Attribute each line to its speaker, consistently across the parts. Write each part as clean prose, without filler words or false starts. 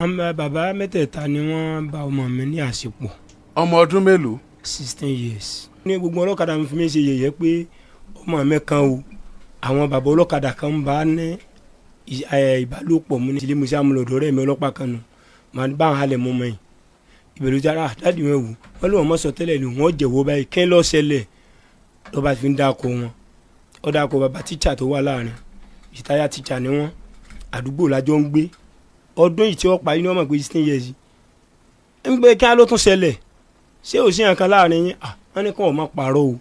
Speaker 1: Bàbá mẹ́tẹ̀ẹ̀ta ni wọ́n bá ọmọ mi ní àṣepọ̀.
Speaker 2: Ọmọ ọdún mélòó?
Speaker 1: 16 years. Ní gbogbo ọlọ́kadà mi fi mí ṣe yẹ̀yẹ́ pé ọmọ mi kan o àwọn bàbá ọlọ́kadà kan bá ní ìbálòpọ̀ mú ní ilé musa amúlòdò rẹ̀ mi ọlọ́pàá kan nù màá bá àwọn halẹ̀ mọ́ mọ́ yìí ìbẹ̀rù jára dáàdì wọn wò wọ́n lọ́wọ́ mọ́ sọ tẹ́lẹ̀ ni wọ́n jẹ̀wọ́ báyìí kẹ́ lọ́ọ́ ṣẹlẹ̀ lọ́ba fi ń dáko wọn ó dáko bàbá tíṣà tó wà láàrin ìtayà tíṣà ni wọ́n àdúgbò lájọ́ ń gbé ọdún yìí tí wọ́n parí ní ọmọ pé 16 years ń gbé kí á ló tún ṣẹlẹ̀ ṣé ò sí nǹkan láàrin yín wọ́n ní kí wọ́n má parọ́ o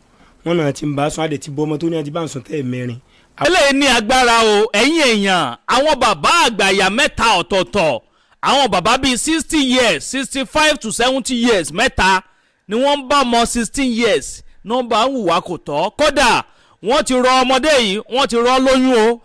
Speaker 1: wọ́n náà ti ń bá sún àdè tí bọ́ ọmọ tó ní àti bá ń sùn tẹ́ mẹ́rin.
Speaker 3: eléyìí ní agbára o ẹ̀yin èèyàn àwọn bàbá àgbàyà mẹ́ta ọ̀tọ̀ọ̀tọ̀ àwọn bàbá bíi 60 years 65 to 70 years mẹ́ta ni wọ́n ń bá ọmọ 16 years nọ́mbà ń hùwà kò tọ́ kódà wọ́n ti rọ ọmọdé yìí wọ́n ti rọ lóyún o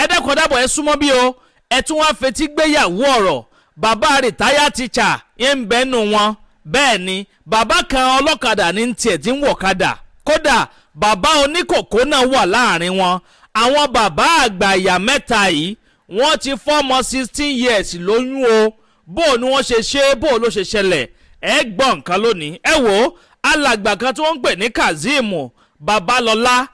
Speaker 3: ẹ dẹ́kun dábọ̀ ẹ súnmọ́ bí o ẹ tún wá fetí gbéyàwó ọ̀rọ̀ bàbá rìtáyà tíṣà ń bẹ́nu wọn bẹ́ẹ̀ ni bàbá kan ọlọ́kadà ní tiẹ̀ tí ń wọ̀kadà kódà bàbá oníkòkó náà wà láàrin wọn àwọn bàbá àgbàyà mẹ́ta yìí wọ́n ti fọ́mọ 16 years lóyún o bó ni wọ́n ṣe ṣe bó ló ṣe ṣẹlẹ̀ ẹ gbọ́ nǹkan lónìí ẹ wò ó alàgbà kan tí wọ́n ń pè ní Kazeem Babalọ́lá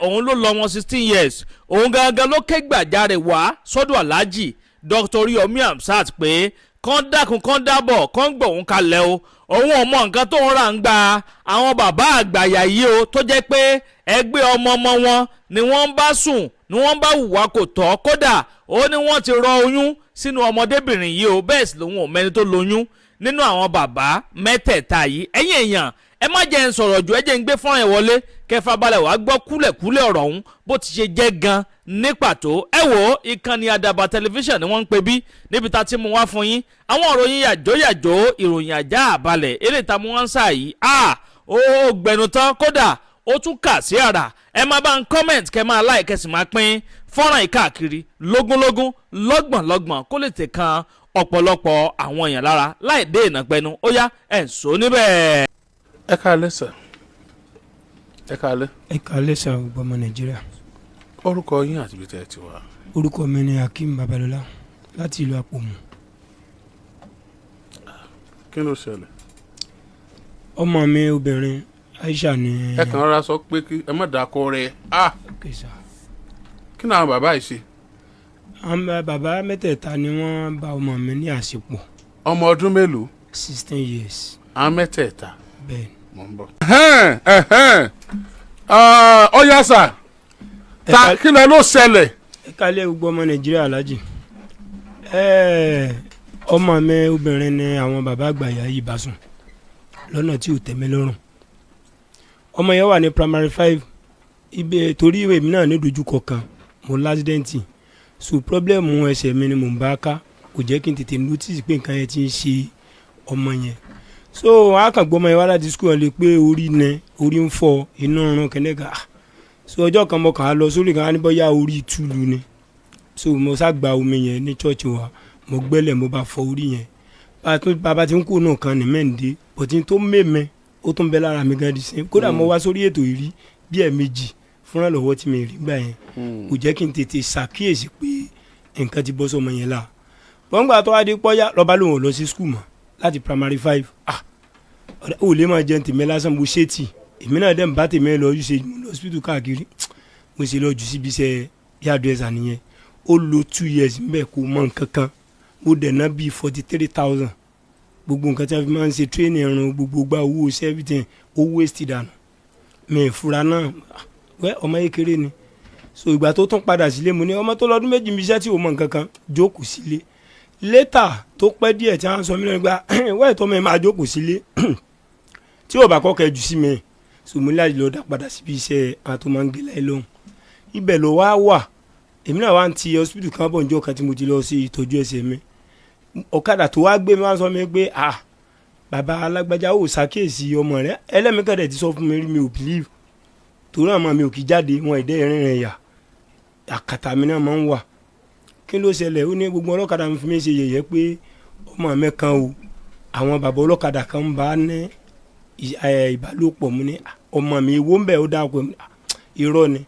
Speaker 3: òun ló lọ wọn 16 years òun gangan ló ké gbàjarè wá sọ́dọ̀ aláàjì Dr. Oriyomi Hamzat pé kán dákun kán dábọ̀ kán gbọ̀ òun kalẹ̀ o òun ò mọ nǹkan tó ń rà ń gba àwọn bàbá àgbàyà yìí o tó jẹ́ pé ẹgbẹ́ ọmọ wọn ni wọ́n ń bá sùn ni wọ́n bá hùwà kò tọ́ kódà ó ní wọ́n ti rọ oyún sínú ọmọdébìnrin yìí o bẹ́ẹ̀ sì lòun ò mẹ́ni tó lóyún nínú àwọn bàbá mẹ́tẹ̀ẹ̀ta yìí ẹ̀yin èèyàn ẹ má jẹ́ ń sọ̀rọ̀ jù ẹ jẹ́ ń gbé fọ́nrán ẹ̀ wọlé kẹfà balẹ̀ wàá gbọ́ kúlẹ̀kúlẹ̀ ọ̀rọ̀ ọ̀hún bó ti ṣe jẹ́ gan ní pàtó ẹ wò ó ìkànnì àdàbà tẹlifíṣàn ni wọ́n ń pè bí níbi tá a ti mú wá fún yín àwọn ìròyìn yàjóyàjó ìròyìn àjá àbalẹ̀ eléyìí tá a mú wá ń sà yìí ó gbẹnu tán kódà ó tún kà sí àrà ẹ máa bá ń comment kẹ máa like kẹ sì máa pín fọ́nrán yìí káàkiri lógúnlógún lọ́gbọ̀nlọ́gbọ̀n kó lè tẹ̀ kan ọ̀pọ̀lọpọ̀ àwọn èèyàn lára láì dé ìnàpẹ́nu ó yá ẹ̀ ń sọ níbẹ̀.
Speaker 2: Ẹ káalẹ́ sà. Ẹ káalẹ́.
Speaker 1: Ẹ káalẹ́ sà gbogbo ọmọ Nàìjíríà.
Speaker 2: Orúkọ yín àti ibi tẹ́ ẹ ti wá.
Speaker 1: Orúkọ mi ni Akeem Babalọ́lá láti ìlú Àpòmù.
Speaker 2: Kí ló ṣẹlẹ̀?
Speaker 1: Ọmọ mi obìnrin Aisha ni.
Speaker 2: Ẹ kàn rọra sọ pé ẹ má dákọ rẹ.
Speaker 1: Okay, sir.
Speaker 2: Kí ni àwọn bàbá yìí ṣe?
Speaker 1: Àwọn bàbá mẹ́tẹ̀ẹ̀ta ni wọ́n bá ọmọ mi ní àṣepọ̀.
Speaker 2: Ọmọ ọdún mélòó?
Speaker 1: 16 years.
Speaker 2: Àwọn mẹ́tẹ̀ẹ̀ta.
Speaker 1: Bẹ́ẹ̀.
Speaker 2: Mo ń bọ̀. Ọ̀yá sà kí lẹ ló ṣẹlẹ̀?
Speaker 1: Ẹ káalẹ́ gbogbo ọmọ Nàìjíríà alájì. Ọmọ mi obìnrin ni àwọn bàbá àgbàyà yìí bá sùn lọ́nà tí ò tẹ́mi lọ́rùn. Ọmọ yẹn wà ní primary 5 ibẹ̀ torí ìwé mi náà ní dojúkọ kan mo lásìdẹ́ǹtì so problem ẹsẹ̀ mi ni mò ń bá ká kò jẹ́ kí n tètè notice pé nǹkan yẹn ti ń ṣe ọmọ yẹn so a kàn gbọ́ ọmọ yẹn wá láti school lè pé orí ń fọ́ inú ọ̀run kẹ́nẹ́gà so ọjọ́ kan mo kàn á lọ sórí kan á ní bọ́yá orí túlù ni so mo sá gba omi yẹn ní church wa mo gbẹ́lẹ̀ mo bá fọ orí yẹn bàbá tí ń kó náà kan ní mẹ́ǹdé bọ̀tí tó mẹ́mẹ́ ó tún bẹ lára mi gan di sẹ́yìn kódà mo wá sórí ètò ìrí bí ẹ̀ẹ̀mejì fúnra lọ́wọ́ tí mi rí gbà yẹn kò jẹ́ kí n tètè ṣàkíyèsí pé nǹkan ti bọ́ sọmọ yẹn la wọ́n gbà tó wá dé pọ́yà lọ́ba lòun ò lọ sí skul mọ́ láti primary 5 ó lè máa jẹun tèmi lásán mo ṣe tì èmi náà dẹ̀ ń bá tèmi lọ ṣe mo lọ hospital káàkiri mo ṣe lọ jù síbi iṣẹ́ yàdùẹ́sà nìyẹn ó lo 2 years mbẹ́ kó mọ nǹkan kan ó dẹ̀ ná bíi 43,000 gbogbo nǹkan tí a fi máa ń ṣe training ẹran gbogbo gba owó everything owó waste dànù mi ìfura náà wẹ́ ọmọ yìí kéré ni so ìgbà tó tún padà sílé mo ní ọmọ tó lọ́dún méjì mi iṣẹ́ tí ò mọ nǹkan kan jókòó sílé létà tó pẹ́ díẹ̀ tí wọ́n sọ mí lọ́nà gba wẹ́ẹ̀ tó mẹ́ máa jókòó sílé tí ò bá kọ́kẹ́ jù sí mi so mo láti lọ́ọ́ dá padà síbi iṣẹ́ àwọn tó máa ń gé láì lóhùn ibẹ̀ ló wá wà èmi náà wá ń ti hospital kan bọ̀ njọ́ kan tí mo ti lọ sí ìtọ́jú ẹsẹ̀ mi ọ̀kadà tó wá gbé mi wá sọ mi pé bàbá alágbájá ò ṣàkíyèsí ọmọ rẹ ẹlẹ́mìkan ti sọ fún mi rí mi ò believe torí àmọ́ mi ò kì í jáde wọn ìdẹ́ ìrìnrìn ẹ̀yà àkàtà mi náà máa ń wà kí ló ṣẹlẹ̀ ó ní gbogbo ọlọ́kadà mi fi mí ṣe yẹ̀yẹ́ pé ọmọ mi kan o àwọn bàbá ọlọ́kadà kan bá ní ìbálòpọ̀ mu ní ọmọ mi ewo ń bẹ̀ ó dáko irọ́ ni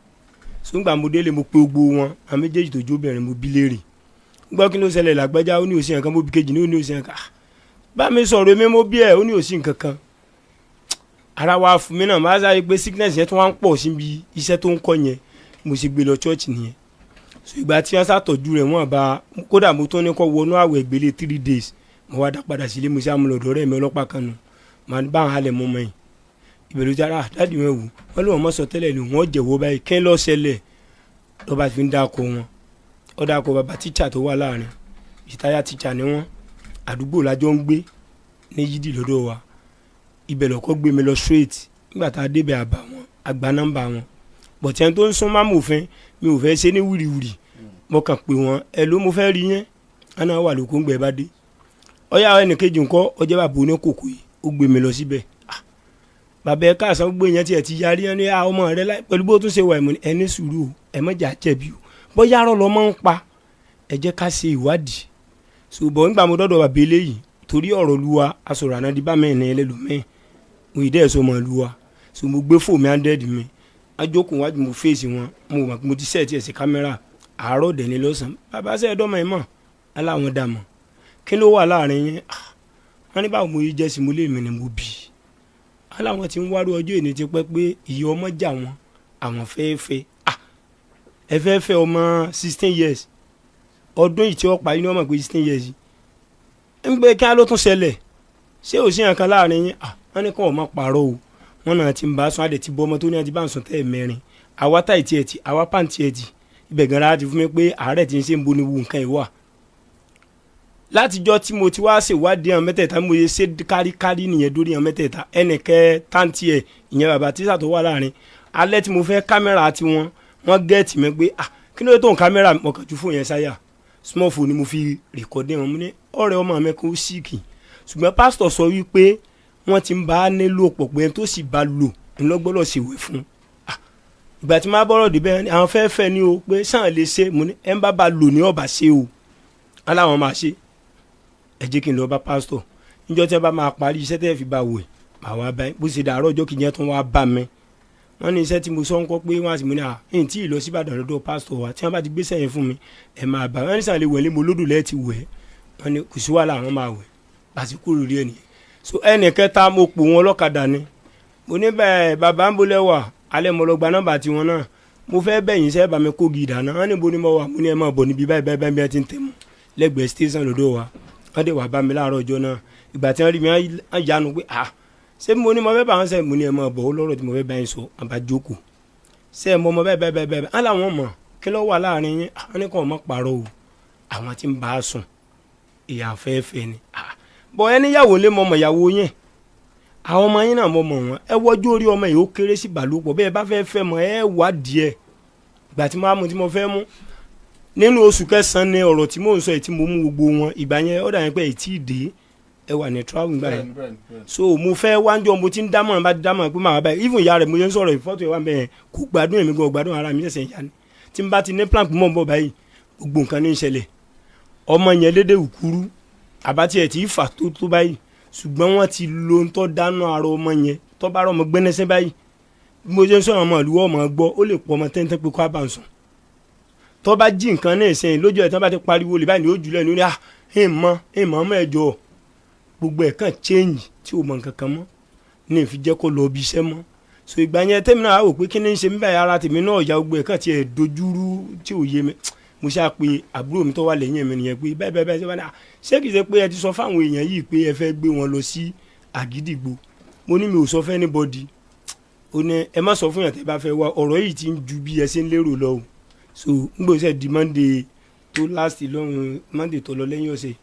Speaker 1: sóńgbà mo délé mo pe gbogbo wọn àwọn méjèèjì tó jóbìnrin mo bí léèrè gbọ́ kí ló ṣẹlẹ̀ lágbájá ó ní òsì nǹkan mo bí kejì ní ó ní òsì nǹkan bá mi sọ̀rọ̀ èmi mo bí ẹ̀ ó ní òsì nǹkan kan ara wa fún mi náà máa sáré pé sickness yẹn tó wá ń pọ̀ síbi iṣẹ́ tó ń kọ́ yẹn mo sì gbé lọ church nìyẹn so ìgbà tí wọ́n ṣàtọ́jú rẹ̀ wọ́n bá kódà mo tó ní kọ́ wọnú àwẹ̀ ìgbélé 3 days mo wá dá padà sílé mo ṣe àmúlọ̀dọ̀ rẹ̀ mi ọlọ́pàá kan nù màá bá àwọn halẹ̀ mọ́ mọ́yìn ìbẹ̀rù jára dáàdì wọn wò wọ́n lé wọn mọ́ sọ tẹ́lẹ̀ ni wọ́n jẹ̀wọ́ báyìí kẹ́ lọ́ ṣẹlẹ̀ lọ́ba fi ń dáko wọn ó dáko bàbá tíṣà tó wà láàrin ìtayà tíṣà ni wọ́n àdúgbò lájọ́ ń gbé ní yídì lọ́dọ̀ wa ibẹ̀ lọ́kọ́ gbé mi lọ straight nígbà tá a débẹ̀ àbá wọn àgbà nọ́mbà wọn bọ̀tẹ́ tó ń sún mámòfin mi ò fẹ́ ṣe ní wìrìwìrì mo kàn pé wọn ẹ ló mo fẹ́ rí yẹn àná wà lóko ń gbẹ bá dé ọyá ẹnìkejì ńkọ́ ọjọ́ bàbá oníkòkò yìí ó gbé mi lọ síbẹ̀ bàbá ẹ káàsán gbé yẹn tiẹ̀ ti yarí ẹni ọmọ rẹ láì pẹ̀lú bó tún ṣe wà ẹni sùúrù o ẹ mọ̀jà jẹ̀bi o bóyá arọ́ lọ́mọ ń pa ẹ jẹ́ ká ṣe ìwádìí ṣùgbọ́n nígbà mo dọ́dọ̀ bàbá eléyìí torí ọ̀rọ̀ luwa asọ̀rọ̀ àná di bá mẹ́rin ní ẹlẹ́lòmẹ́rin mo ì dẹ́ ẹ̀sọ́ mọ̀ luwa so mo gbé fóònù 100 mi ajókòó wájú mo fèsì wọn mo mọ̀ mo ti sẹ́ẹ̀tì ẹ̀ sí kámẹ́rà àárọ̀ dẹ̀ni lọ́sàn bàbá sẹ́ ẹ̀dọ́mọ̀ ẹ̀ mọ̀ aláwọn dà mọ̀ kí ló wà láàrin yẹn wọ́n ní báwo mo yí jẹ́ sí mo lé mi ni mo bì í aláwọn ti ń wárú ọjọ́ ìní ti pẹ́ pé ìyá ọmọ jà wọn àwọn fẹ́ẹ́fẹ́ ẹ fẹ́ fẹ́ ọmọ 16 years ọdún yìí tí ó parí ní ọmọ pé 16 years ń gbé kí á ló tún ṣẹlẹ̀ ṣé ò sí nǹkan láàrin yín wọ́n ní kàn ọ́ má parọ́ o wọ́n náà ti ń bá sùn àdè ti bọ́ ọmọ tó ní àti bá ń sùn tẹ́ ẹ̀ mẹ́rin àwa táì tiẹ̀ tì àwa pàǹtí ẹ̀ tì ibẹ̀ gan-an ti fún mi pé àárẹ̀ ti ń ṣe ń bo ni wu nǹkan ìwà látijọ́ tí mo ti wá ṣèwádìí àwọn mẹ́tẹ̀ẹ̀ta mo yẹ ṣe káríkárí nìyẹn dórí àwọn mẹ́tẹ̀ẹ̀ta ẹnìkẹ́ táǹtì ẹ̀ ìyẹn bàbá tíṣà tó wà láàrin alẹ́ tí mo fẹ́ kámẹ́rà tiwọn wọ́n gẹ́ẹ̀tì mi pé kí ló tó ń kámẹ́rà mo kàn ju fóònù yẹn sáyà small phone ni mo fi rìkọ́dé wọn mo ní ọ̀rẹ́ ọmọ mi kò síkì ṣùgbọ́n pásítọ̀ sọ wípé wọ́n ti ń bá a nílò pọ̀ pé tó sì bá lò ńlọ́gbọ́dọ̀ ṣèwé fún ìgbà tí máa bọ́rọ̀ débẹ̀ àwọn fẹ́ẹ́ ni o pé sàn lè ṣe mo ní ẹ̀ ń bá lò ní ọ̀bà ṣe o aláwọn máa ṣe ẹ jẹ́ kí n lọ bá pásítọ̀ níjọ́ tí ẹ bá máa parí iṣẹ́ tẹ́ ẹ fi bá wẹ̀ àwa bá bó ṣe dàárọ̀ ọjọ́ kìíní tó wá bá mi wọ́n ní iṣẹ́ tí mo sọ ń kọ́ pé wọ́n á sì mú ní ẹ̀yìn tí ì lọ sí Ìbàdàn lọ́dọ̀ pásítọ̀ wa tí wọ́n bá ti gbé sẹ́yìn fún mi ẹ̀ máa bá wọ́n ní sàn lè wẹ̀ lé mo lódò lẹ́ẹ̀ ti wẹ̀ wọ́n ní kò sí wàhálà àwọn máa wẹ̀ àsìkò rí ẹ̀ nìyẹn so ẹnì kẹta mo pò wọn ọlọ́kadà ni mo ní bẹ́ẹ̀ bàbá ń bolẹ̀ wà alẹ́ mo lọ gba nọ́mbà tiwọn náà mo fẹ́ bẹ̀yìn iṣẹ́ bá mi kó gidà náà wọ́n ní bo ni mo wà mo ní ẹ máa bọ̀ níbi báyìí bí ẹ ti ń tẹ̀ mọ́ lẹ́gbẹ̀ẹ́ station lọ́dọ̀ wa wọ́n dẹ̀ wá bá mi láàárọ̀ ọjọ́ náà ìgbà tí wọ́n rí mi wọ́n yanu pé ṣé mo ní mo fẹ́ bá wọn sẹ́ mo ní ẹ máa bọ̀ ó lọ́rọ̀ tí mo fẹ́ bá yín sọ àbájókòó ṣé mo mọ bẹ́ẹ̀ wọ́n làwọn mọ̀ kí ló wà láàrin yín wọ́n ní kàn mọ́ parọ́ o àwọn tí ń bá a sùn ìyá fẹ́ẹ́fẹ́ ni bọ̀ ẹni yàwó lé mọ̀mọ̀ ìyàwó yẹn àwọn ọmọ yín náà mọ̀mọ̀ wọn ẹ wọ́jú orí ọmọ yìí ó kéré sí ìbálòpọ̀ bẹ́ẹ̀ bá fẹ́ fẹ́ mọ̀ ẹ wá díẹ̀ ìgbà tí mo fẹ́ mú nínú oṣù kẹsàn-án ni ọ̀rọ̀ tí mò ń sọ yìí tí mo mú gbogbo wọn ìgbà yẹn ó dà yẹn pé èyí tí ì dé ẹ wà ní travel gbà yẹn so mo fẹ́ wájú mo ti ń dámọ̀ bá dámọ̀ pé màá báyìí even ìyá rẹ̀ mo yẹn ń sọ̀rọ̀ ìfọ́tò ẹ̀ wá bẹ́ẹ̀ kó gbádùn èmi gan gbádùn ara mi ṣẹ̀ṣẹ̀ yá ni tí n bá ti ní plan pé mò ń bọ̀ báyìí gbogbo nǹkan ní í ṣẹlẹ̀ ọmọ yẹn lédè òkúrú àbátí ẹ̀ tí ì fà tó báyìí ṣùgbọ́n wọ́n ti lo ń tọ́ dáná ara ọmọ yẹn tọ́ bá rọ ọmọ gbẹ́nẹ́sẹ́ báyìí bí mo ṣe ń sọ̀rọ̀ ọmọ ìlú ọmọ gbọ́ ó lè pọ̀ ọmọ tẹ́ntẹ́ pé kó á bá ń sùn tọ́ bá jí nǹkan náà sẹ́yìn lójú ẹ̀ tán bá ti pariwo lè báyìí ní ojú lẹ́nu ní ìmọ̀ ọmọ ẹ̀jọ̀ gbogbo ẹ̀ kàn change tí o mọ̀ nǹkan kan mọ́ ní ìfi jẹ́ kó lọ bí iṣẹ́ mọ́ so ìgbà yẹn tẹ́mi náà wò pé kí ni ń ṣe mí báyìí ara tèmi náà ya gbogbo ẹ̀ kàn tiẹ̀ dojúrú tí ò yé mi mo ṣáà pé àbúrò mi tó wà lẹ́yìn mi nìyẹn pé bẹ́ẹ̀ ṣe wá ní ṣé kìí ṣe pé ẹ ti sọ fáwọn èèyàn yìí pé ẹ fẹ́ gbé wọn lọ sí Àgídìgbò mo ní mi ò sọ fẹ́ anybody ó ní ẹ má sọ fún yàn tẹ́ bá fẹ́ wá ọ̀rọ̀ yìí ti ń ju bí ẹ ṣe ń lérò lọ o so n gbọ́dọ̀ di Monday tó last lọ́run Monday tó lọ lẹ́yìn ọ̀sẹ̀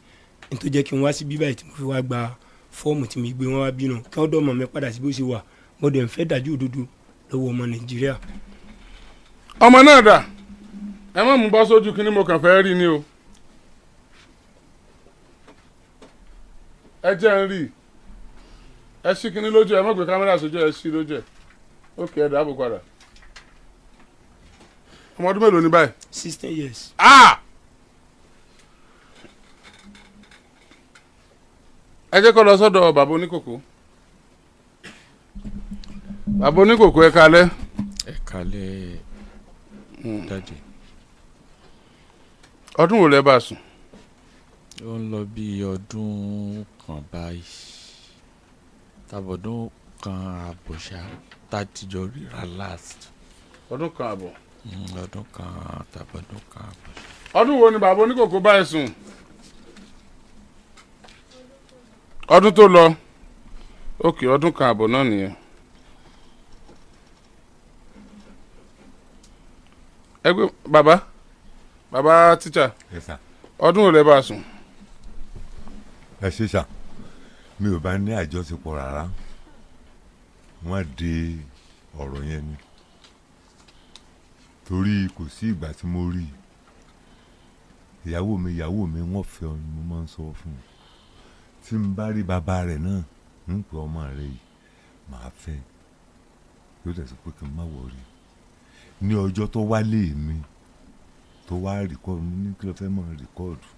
Speaker 1: n tó jẹ́ kí n wá sí bíbáyìí tí mo fi wá gba fọ́ọ̀mù tí mi gbé wọn wá bínú kí wọ́n dọ̀mọ̀ mi padà sí bó ṣe wà mo dẹ̀ ń fẹ́ dájú òdodo lọ́wọ́ ọmọ Nàìjíríà.
Speaker 2: ọmọ náà dà ẹ má mú bọ́ sójú kí ni mo kàn fẹ́ rí ni o ẹ jẹ́ ń rí ẹ ṣí kíní lójú ẹ má gbé kámẹ́rà sójú ẹ ṣí lójú ẹ ókè ẹ dàbò padà ọmọ ọdún mélòó ní báyìí.
Speaker 1: 16 years.
Speaker 2: ẹ jẹ́ kó lọ sọ́dọ̀ bàbá oníkòkó bàbá oníkòkó ẹ kalẹ́.
Speaker 4: ẹ kalẹ́ dájú.
Speaker 2: ọdún wo lẹ bá sùn.
Speaker 4: ó ń lọ bí ọdún kan báyìí tàbọ̀dún kan àbọ̀ ṣá tá a ti jọ ríra last.
Speaker 2: ọdún kan àbọ̀.
Speaker 4: ọdún kan tàbọ̀dún kan àbọ̀.
Speaker 2: ọdún wo ni bàbá oníkòkó bá ẹ sùn? ọdún tó lọ òkè ọdún kan àbọ̀ náà nìyẹn. ẹgbẹ́ bàbá tíṣà ọdún wo lẹ bá sùn?
Speaker 5: ẹ ṣe ṣá mi ò bá ní àjọṣepọ̀ rárá wọ́n de ọ̀rọ̀ yẹn ni torí kò sí ìgbà tí mo rí ìyàwó mi wọ́n fẹ́ ọ ni mo máa ń sọ fún un tí n bá rí bàbá rẹ̀ náà ń pè ọmọ rẹ̀ yìí màá fẹ́ yóò dẹ̀ sọ pé kí n má wọrí ní ọjọ́ tó wálé mi tó wá rìkọ́ọ̀dù ní kí ló fẹ́ mọ̀ rìkọ́ọ̀dù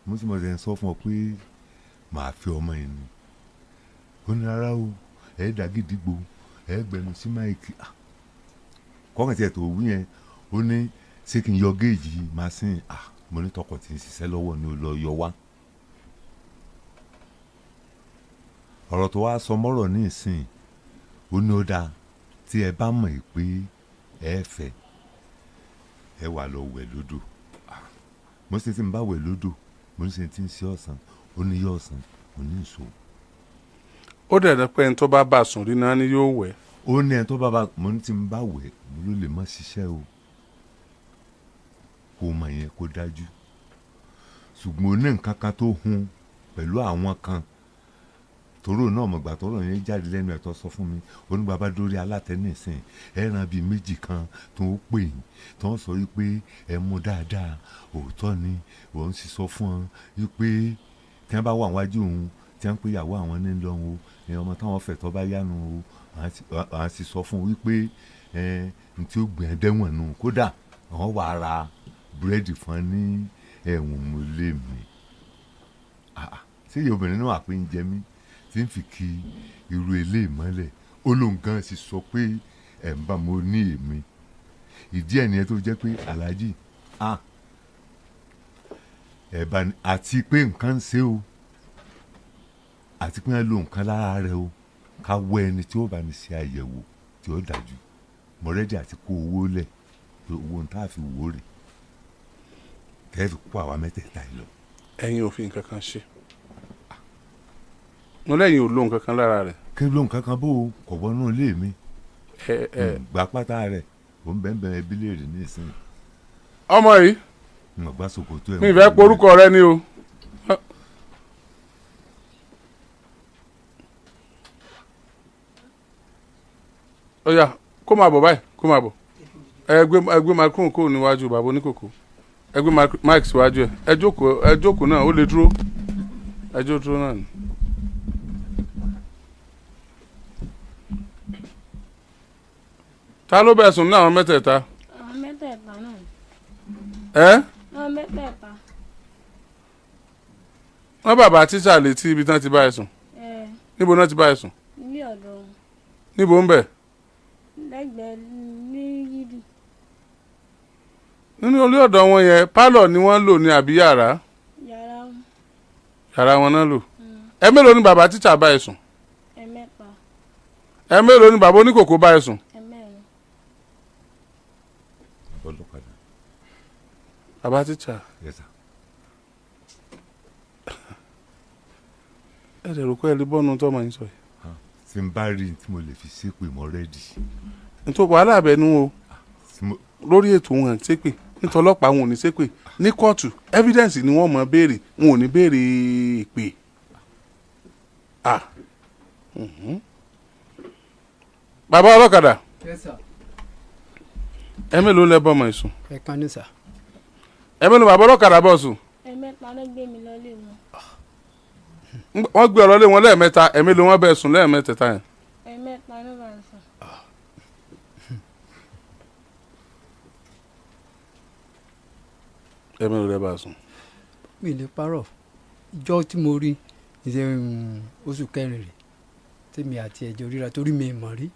Speaker 5: mo sì mọ̀ ẹ́ sọ fún ọ pé màá fẹ́ ọmọ yẹn ni ó ní rárá o ẹ̀ dá Agidigbo ẹ̀ gbẹnu sí máìkì kọ́kàn tí ẹ̀ tó wí yẹn ó ní ṣé kí n yọ géèjì màsín mo ní tọkọ tí ń ṣiṣẹ́ lọ́wọ́ ni ó lọ yọ wá ọ̀rọ̀ tó wá sọ mọ́rọ̀ ní ìsìn ó ní ó dáa tí ẹ bá mọ̀ pé ẹ fẹ́ ẹ wà lọ wẹ̀ lódò mo ṣe tí ń bá wẹ̀ lódò mo ní ṣe tí ń ṣe ọ̀sán ó ní yọ ọ̀sán ó ní ìṣó.
Speaker 2: ó dẹ̀ pé ẹni tó bá bá sùn rí náà ni yóò wẹ̀.
Speaker 5: ó ní ẹni tó bá mo ní tí ń bá wẹ̀ mo ló lè má ṣiṣẹ́ o kó mọ̀ yẹn kó dájú ṣùgbọ́n ó ní nǹkan kan tó hun pẹ̀lú àwọn kan tòró náà mọ̀gbà tọ́rọ̀ yẹn jáde lẹ́nu ẹ̀ tó sọ fún mi ó ní bàbá dórí Alátẹ nísìn ẹran bíi méjì kan tó ń pè yín tó ń sọ wípé ẹ mú dáadáa òótọ́ ni òun sì sọ fún ọ wípé tí wọ́n bá wà wájú òun tí wọ́n ń pè ìyàwó àwọn ní lọ́hùn o ọmọ táwọn fẹ̀ tó bá yánu o àwọn sì sọ fún wípé n tí ó gbìn ẹ́ dẹ́wọ̀n nù kódà àwọn wà á ra búrẹ́dì fún ní ẹ̀wọ̀n mọ́lẹ́ mi ṣé ìyá obìnrin náà wà pé ń jẹ mí tí ń fi kí irú ilé ìmọ́lẹ̀ olóńgán sì sọ pé ẹ̀ ń bá mo ní èmi ìdí ẹ̀ nìyẹn tó jẹ́ pé aláàjì ẹ̀ bá ní àti pé nǹkan ń ṣe o àti pé wọ́n lo nǹkan lára rẹ o ká wọ ẹni tí ó bá ní ṣe àyẹ̀wò tí ó dájú mọ̀rẹ́dì àti kó owó lẹ̀ pé owó ń tá a fi wò rè kẹ́ fi kó àwa mẹ́tẹ̀ẹ̀ta yìí lọ.
Speaker 2: ẹ̀yin ò fi nǹkan kan ṣe mo lẹ́yìn ò lo nǹkan kan lára rẹ̀.
Speaker 5: kí ló nǹkan kan bó o kò wọnú ilé mi gbà pátá rẹ̀ ò ń bẹ́ẹ̀ ẹbí léèrè ní ìsìn.
Speaker 2: ọmọ yìí
Speaker 5: mo gbà ṣòkòtò ẹ̀.
Speaker 2: mi fẹ́ porúkọ rẹ ni o. ó yá kó máa bọ̀ báyìí kó máa bọ̀ ẹgbẹ́ microphone kò níwájú bàbá oníkòkó ẹgbẹ́ mic síwájú ẹ jókòó náà ó lè dúró ẹ jó dúró náà ni. ta ló bẹ̀ sùn ní àwọn mẹ́tẹ̀ẹ̀ta.
Speaker 6: àwọn mẹ́tẹ̀ẹ̀ta náà.
Speaker 2: àwọn
Speaker 6: mẹ́tẹ̀ẹ̀ta.
Speaker 2: wọ́n bàbá tíṣà létí ibi tí wọ́n ti bá ẹ sùn. níbo náà ti bá ẹ sùn.
Speaker 6: ilé ọ̀dọ̀ wọn.
Speaker 2: níbo ń bẹ̀.
Speaker 6: lẹ́gbẹ̀ẹ́ ní yídì.
Speaker 2: nínú ilé ọ̀dọ̀ wọn yẹn pálọ̀ ni wọ́n lò ní àbí yàrá. yàrá wọn náà lò. ẹ mélòó ni bàbá tíṣà bá ẹ sùn.
Speaker 6: ẹ̀mẹ́ta.
Speaker 2: ẹ mélòó ni bàbá oníkòkó bá ẹ sùn. bàbá tíṣà. ẹ dẹ̀ rò pé ẹ lè bọ́nu tọ́mọ yín sọ yìí.
Speaker 5: tí n bá rí tí mo lè fi ṣépè mọ́ rẹ́dì.
Speaker 2: nítorí wàhálà abẹnú o lórí ètò wọn ṣépè nítorí ọlọ́pàá wọn ò ní ṣépè ní kóòtù evidence ni wọ́n mọ̀ béèrè wọn ò ní béèrè ìpè. bàbá ọlọ́kadà.
Speaker 7: Yes sir.
Speaker 2: ẹ mélòó lẹ bọ́ ọmọ ìsùn.
Speaker 7: ẹ kan ní sà.
Speaker 2: ẹ mélòó bàbá ọlọ́kadà bọ̀ sùn.
Speaker 6: ẹ̀mẹ́ta ló gbé mi lọ́lé wọn.
Speaker 2: wọ́n gbé ọ̀rọ̀ lé wọn lẹ́ẹ̀mẹ́ta ẹ mélòó wọ́n bẹ̀ sùn lẹ́ẹ̀mẹ́tẹ̀ẹ̀ta yẹn.
Speaker 6: ẹ̀mẹ́ta ló bá sùn.
Speaker 2: ẹ mélòó lẹ bá sùn.
Speaker 7: mi lè parọ́ ìjọ tí mo rí ìṣe oṣù kẹrin rẹ̀ tèmi àti ẹ̀jọ̀ ríra torí mi mọ̀ rí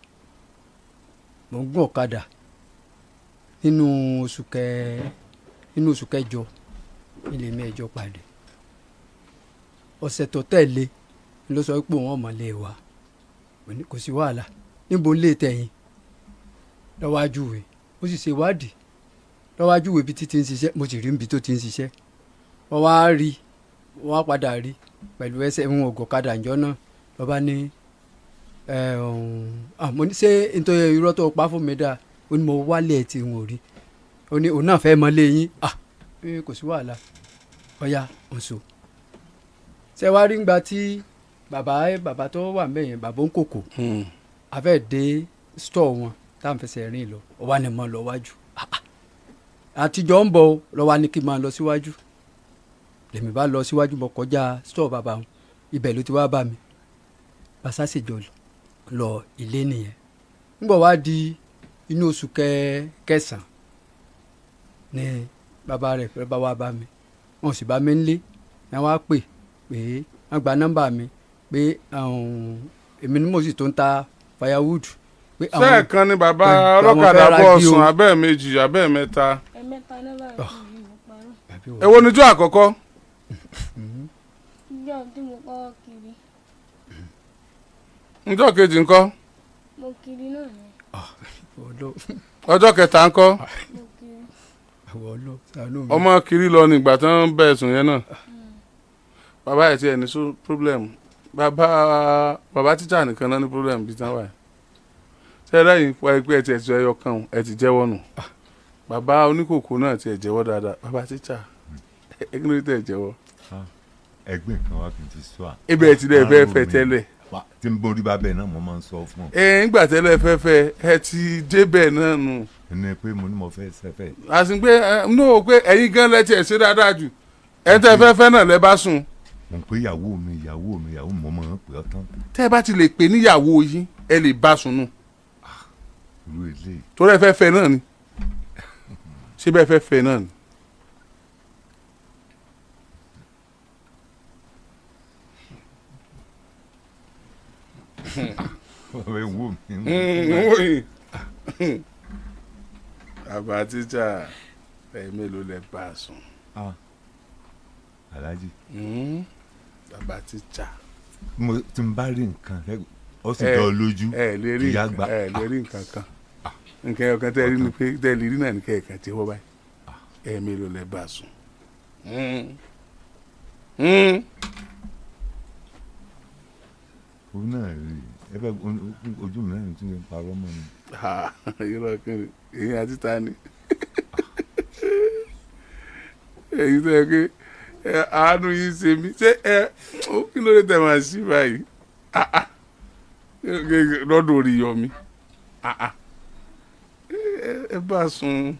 Speaker 7: mo ń gún ọ̀kadà nínú oṣù kẹjọ ilé mi ẹjọ́ pàdé ọ̀sẹ̀ tó tẹ̀lé ló sọ pé òun ọmọ lè wá kò sí wàhálà níbo ń lè tẹ̀yìn lọ́wọ́ ajúwe ó sì ṣe ìwádìí lọ́wọ́ ajúwe ibi tí ti ń ṣiṣẹ́ mo sì rí ibi tó ti ń ṣiṣẹ́ wọ́n wá rí wọ́n á padà rí pẹ̀lú ẹsẹ̀ ń ọ̀gọ̀kadà ńjọ́ náà lọ́ba ní mo ní ṣé nítorí irọ́ tó pa fún mi dáa ó ní mo wálé ẹ̀ tí n ò rí ó ní òun náà fẹ́ mọ lé yín kò sí wàhálà ọ̀ya ọ̀ṣọ́ ṣé wàá rí ngbà tí bàbá tó wà mẹ́yìn bàbá ń kòkò afẹ́ dé stọ̀ wọn táwọn fẹsẹ̀ rìn lọ ọwọ́ ni mo lọ wájú àtijọ́ ń bọ̀ lọ́wọ́ ni kí n máa lọ síwájú lèmi bá lọ síwájú mo kọjá stọ̀ bàbá wọn ibẹ̀ ló ti wá bá mi bàṣà ṣèjọ lọ ilé nìyẹn nígbà wá di inú oṣù kẹsàn-án ni bàbá rẹ̀ fẹ́ bá wá bá mi wọn sì bá mi ń lé ni wọ́n á pè pé wọ́n gba nọ́mbà mi pé èmi ni mo sì tó ń ta firewood.
Speaker 2: sẹ́ẹ̀kan ni bàbá ọlọ́kadà bọ́ sùn abẹ́ méjì abẹ́ mẹ́ta.
Speaker 6: ẹ̀mẹ́ta náà bá rí mo parọ́.
Speaker 2: èwo níjọ́ àkọ́kọ́.
Speaker 6: ìjọ tí mo kọ́ kiri.
Speaker 2: níjọ́ kejì ńkọ́.
Speaker 6: mo kiri náà ni.
Speaker 2: ọjọ́ kẹta ńkọ́.
Speaker 6: mo kiri.
Speaker 2: ọmọ kiri lọ nígbà tí wọ́n bẹ̀ sùn yẹn náà. bàbá ẹ̀ tí ẹ̀ ní problem bàbá tíjà nìkan náà ní problem bíi táwọn ẹ̀ sẹ́yìn lẹ́yìn fún ẹgbẹ́ ẹ̀ tí ẹ̀ ti ẹyọ kan ẹ̀ ti jẹ́wọ́ nù bàbá oníkòkò náà ti ẹ̀ jẹ́wọ́ dáadáa bàbá tíjà ẹgbẹ́ ló tẹ̀ jẹ́wọ́.
Speaker 5: ẹgbẹ́ kan wá kì í ti sọ à.
Speaker 2: ibẹ̀ ẹ̀ ti dẹ̀ fẹ́ fẹ́ tẹ́lẹ̀.
Speaker 5: tí n borí bá bẹ́ẹ̀ náà mo máa ń sọ fún ọ.
Speaker 2: ńgbà tẹ́lẹ̀ fẹ́fẹ́ ẹ ti débẹ̀ náà nù.
Speaker 5: ẹni pé mo ní mo fẹ́ sẹ́fẹ̀.
Speaker 2: àti pé pé ẹ̀yin gan lẹ́tì ẹ̀ ṣe dáadáa jù ẹ̀ tẹ́ fẹ́fẹ́ náà lẹ́ bá sùn.
Speaker 5: mo ń pè ìyàwó mi mo máa ń pè ọ́ tán.
Speaker 2: tẹ́ ẹ bá ti lè pè níyàwó yín ẹ lè bá sùn nù.
Speaker 5: irú ilé.
Speaker 2: torí ẹ fẹ́ fẹ́ náà ni ṣé bẹ́ẹ̀ fẹ́ fẹ́ náà ni. bàbá tíjà ẹ mélòó lẹ bá a sùn.
Speaker 5: Alhaji.
Speaker 2: bàbá tíjà.
Speaker 5: tí n bá rí nǹkan ó sì jọ lójú ìyá gbà.
Speaker 2: ẹ lè rí nǹkan kan nǹkan ọ̀kan tẹ́ ẹ rí ni pé tẹ́ ẹ lè rí náà ní kẹ́ẹ̀kan tí wọ́n báyìí ẹ mélòó lẹ bá a sùn.
Speaker 5: òun náà rí ẹ fẹ́ ojú mi náà tún lè parọ́ mọ́ mi.
Speaker 2: irọ́ kiri èyí àti ta ni èyí tó yẹ kí àánú yìí ṣe mí ṣé kí ló dé tẹ̀ máa ṣí báyìí lọ́dọ̀ Oriyomi ẹ bá sùn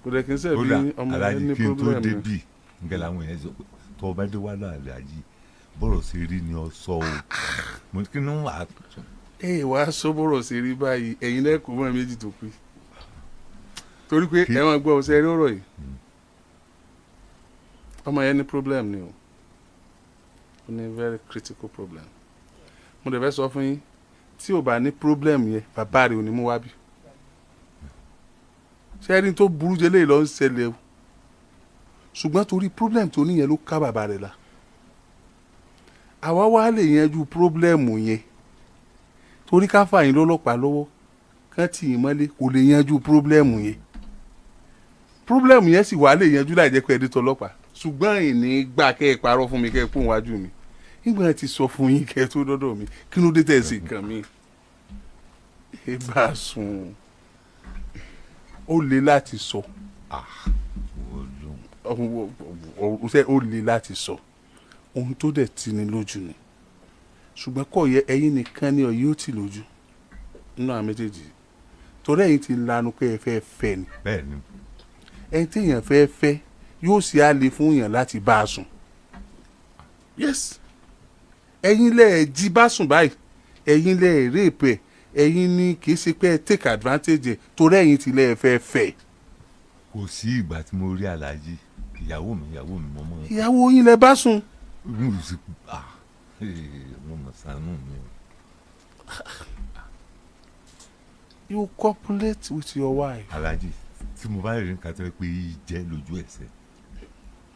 Speaker 2: kò dẹ̀ kí n sẹ́ bí ọmọ ẹ ní problem.
Speaker 5: kí n tó débì nǹkan làwọn yẹn sọ pé tó o bá dé wá láàrin àjí bọ́rọ̀ sí rí ni ọ sọ o mo kí ni wàá.
Speaker 2: wàá sọ bọ́rọ̀ sí rí báyìí ẹ̀yin lẹ́kọ̀ọ́ mọ́ méjì tó pé torí pé ẹ máa gbọ́ ọ̀sẹ̀ rí ọ̀rọ̀ yìí ọmọ yẹn ní problem ni o ó ní very critical problem mo dẹ̀ fẹ́ sọ fún yín tí ò bá ní problem yẹn bàbá rẹ̀ ò ní mú wá bí sẹ́rin tó burú jẹ́ léyìí lọ ń ṣẹlẹ̀ o ṣùgbọ́n torí problem tó níyẹn ló ká bàbá rẹ̀ la àwa wá lè yanjú problem yẹn torí ká fà yín lọ́lọ́pàá lọ́wọ́ kán tì yín mọ́lé kò lè yanjú problem yẹn sì wá lè yanjú láì jẹ́ pé ẹ dé tọlọ́pàá ṣùgbọ́n ìní gbà kẹ́ ẹ parọ́ fún mi kẹ́ ẹ pòun wájú mi nígbà tí sọ fún yín kẹ́ ẹ tó dọ́dọ̀ mi kí ló dé tẹ̀ sí nǹkan mi ẹ bá sùn ó le láti sọ ó le láti sọ ohun tó dẹ̀ tì ní lójú ni ṣùgbọ́n kò yẹ ẹ̀yin nìkan ni ọ̀yẹ́ ó tì lójú nínú àwọn méjèèjì torí ẹ̀yin ti lanu pé ẹ fẹ́ fẹ́ ni ẹni tí èèyàn fẹ́ fẹ́ yóò ṣe á le fún èèyàn láti bá a sùn yes ẹ̀yin lẹ jí bá sùn báyìí ẹ̀yin lẹ rape ẹ̀yin ni kì í ṣe pé ẹ take advantage torí ẹ̀yin ti lẹ fẹ́ fẹ́.
Speaker 5: kò sí ìgbà tí mo rí Alhaji ìyàwó mi mo mọ.
Speaker 2: ìyàwó yín lẹ bá sùn.
Speaker 5: mo mọ̀ sànú mi o.
Speaker 2: You copulate with your wife.
Speaker 5: Alhaji tí mo bá rí nǹkan tó yẹ pé jẹ́ lójú ẹsẹ̀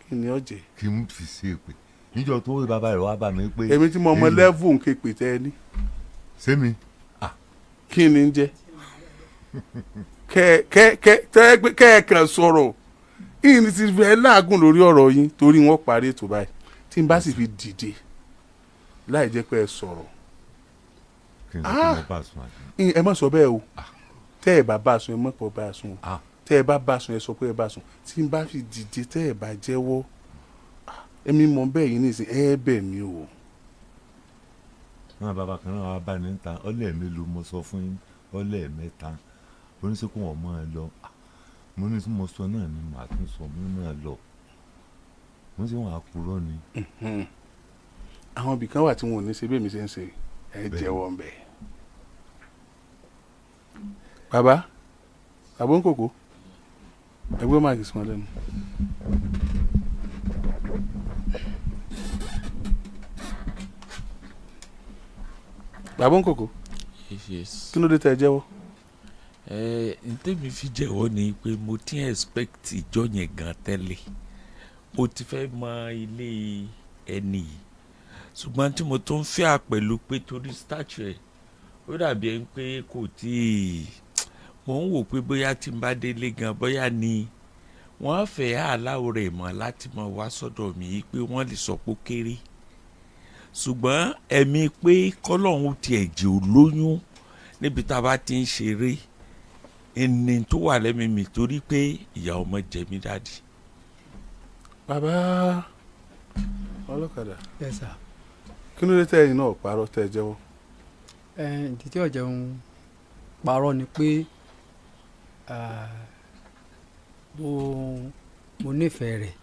Speaker 2: kí ni ọ̀jẹ̀.
Speaker 5: kí n fi ṣe pé níjọ́ tó bàbá rẹ̀ wá bá mi pé.
Speaker 2: èmi tí mo mọ lẹ́vù ń ké pè tẹ́ ẹ ní.
Speaker 5: ṣé mi.
Speaker 2: kí ni ń jẹ́ kẹ́ẹ̀kan sọ̀rọ̀ ìyìn ti fẹ́ láàgùn lórí ọ̀rọ̀ yín torí wọ́n parí ètò báyìí tí n bá sì fi dìde láì jẹ́ pé ẹ sọ̀rọ̀.
Speaker 5: kí n sọ pé mo bá a sùn àti.
Speaker 2: ẹ má sọ bẹ́ẹ̀ o tẹ́ ẹ bá bá a sùn ẹ má pọ̀ bá a sùn o tẹ́ ẹ bá bá a sùn ẹ sọ pé ẹ bá a sùn tí n bá fi dìde tẹ́ ẹ bá jẹ́wọ́ èmi mọ̀ bẹ́ẹ̀ yín nìsín ẹ bẹ̀ mí o.
Speaker 5: náà bàbá kan náà wàá bá ní ta ọlẹ́ẹ̀mélòó mo sọ fún yín ọlẹ́ẹ̀mẹ́ta oníṣègùn ọmọ ẹ lọ mo ní tí mo sọ náà ni màá tún sọ mí náà lọ mo sì wọn àkúrọ ni.
Speaker 2: àwọn ibì kan wà tí wọn ò ní ṣe bí èmi ṣe ń ṣe ẹ jẹ́wọ́ ń bẹ̀. bàbá ń kòkó ẹgbẹ́ máàkì sí wọn lẹ́nu. bàbá ń kòkó kí ló dé tẹ́ ẹ jẹ́wọ́.
Speaker 4: ntẹ́mi fi jẹ́wọ́ ni pé mo ti expect ìjọ yẹn gan tẹ́lẹ̀ mo ti fẹ́ mọ ilé ẹni yìí ṣùgbọ́n tí mo tún fẹ́ àpẹ̀lú pé torí statue ẹ̀ ó dàbí ẹni pé kò tí ì mò ń wò pé bóyá tí n bá délé gan bóyá ni wọ́n fẹ́ aláwọ̀ rẹ̀ mọ́ láti mọ wá sọ́dọ̀ mi yìí pé wọ́n lè sọ pé ó kéré ṣùgbọ́n ẹ̀mí pé kọ́lọ́hún tiẹ̀ jẹ́ olóyún níbi tá a bá ti ń ṣeré ẹni tó wà lẹ́mìí mi torí pé ìyá ọmọ jẹ mí dáàdì.
Speaker 2: bàbá ọlọ́kadà
Speaker 7: Yes sir.
Speaker 2: kí ló dé tẹ́ ẹ̀yin náà parọ́ tẹ́ ẹ jẹ́wọ́.
Speaker 7: ìdí tí ọ̀jẹ̀ ń parọ́ ni pé mo nífẹ̀ẹ́ rẹ̀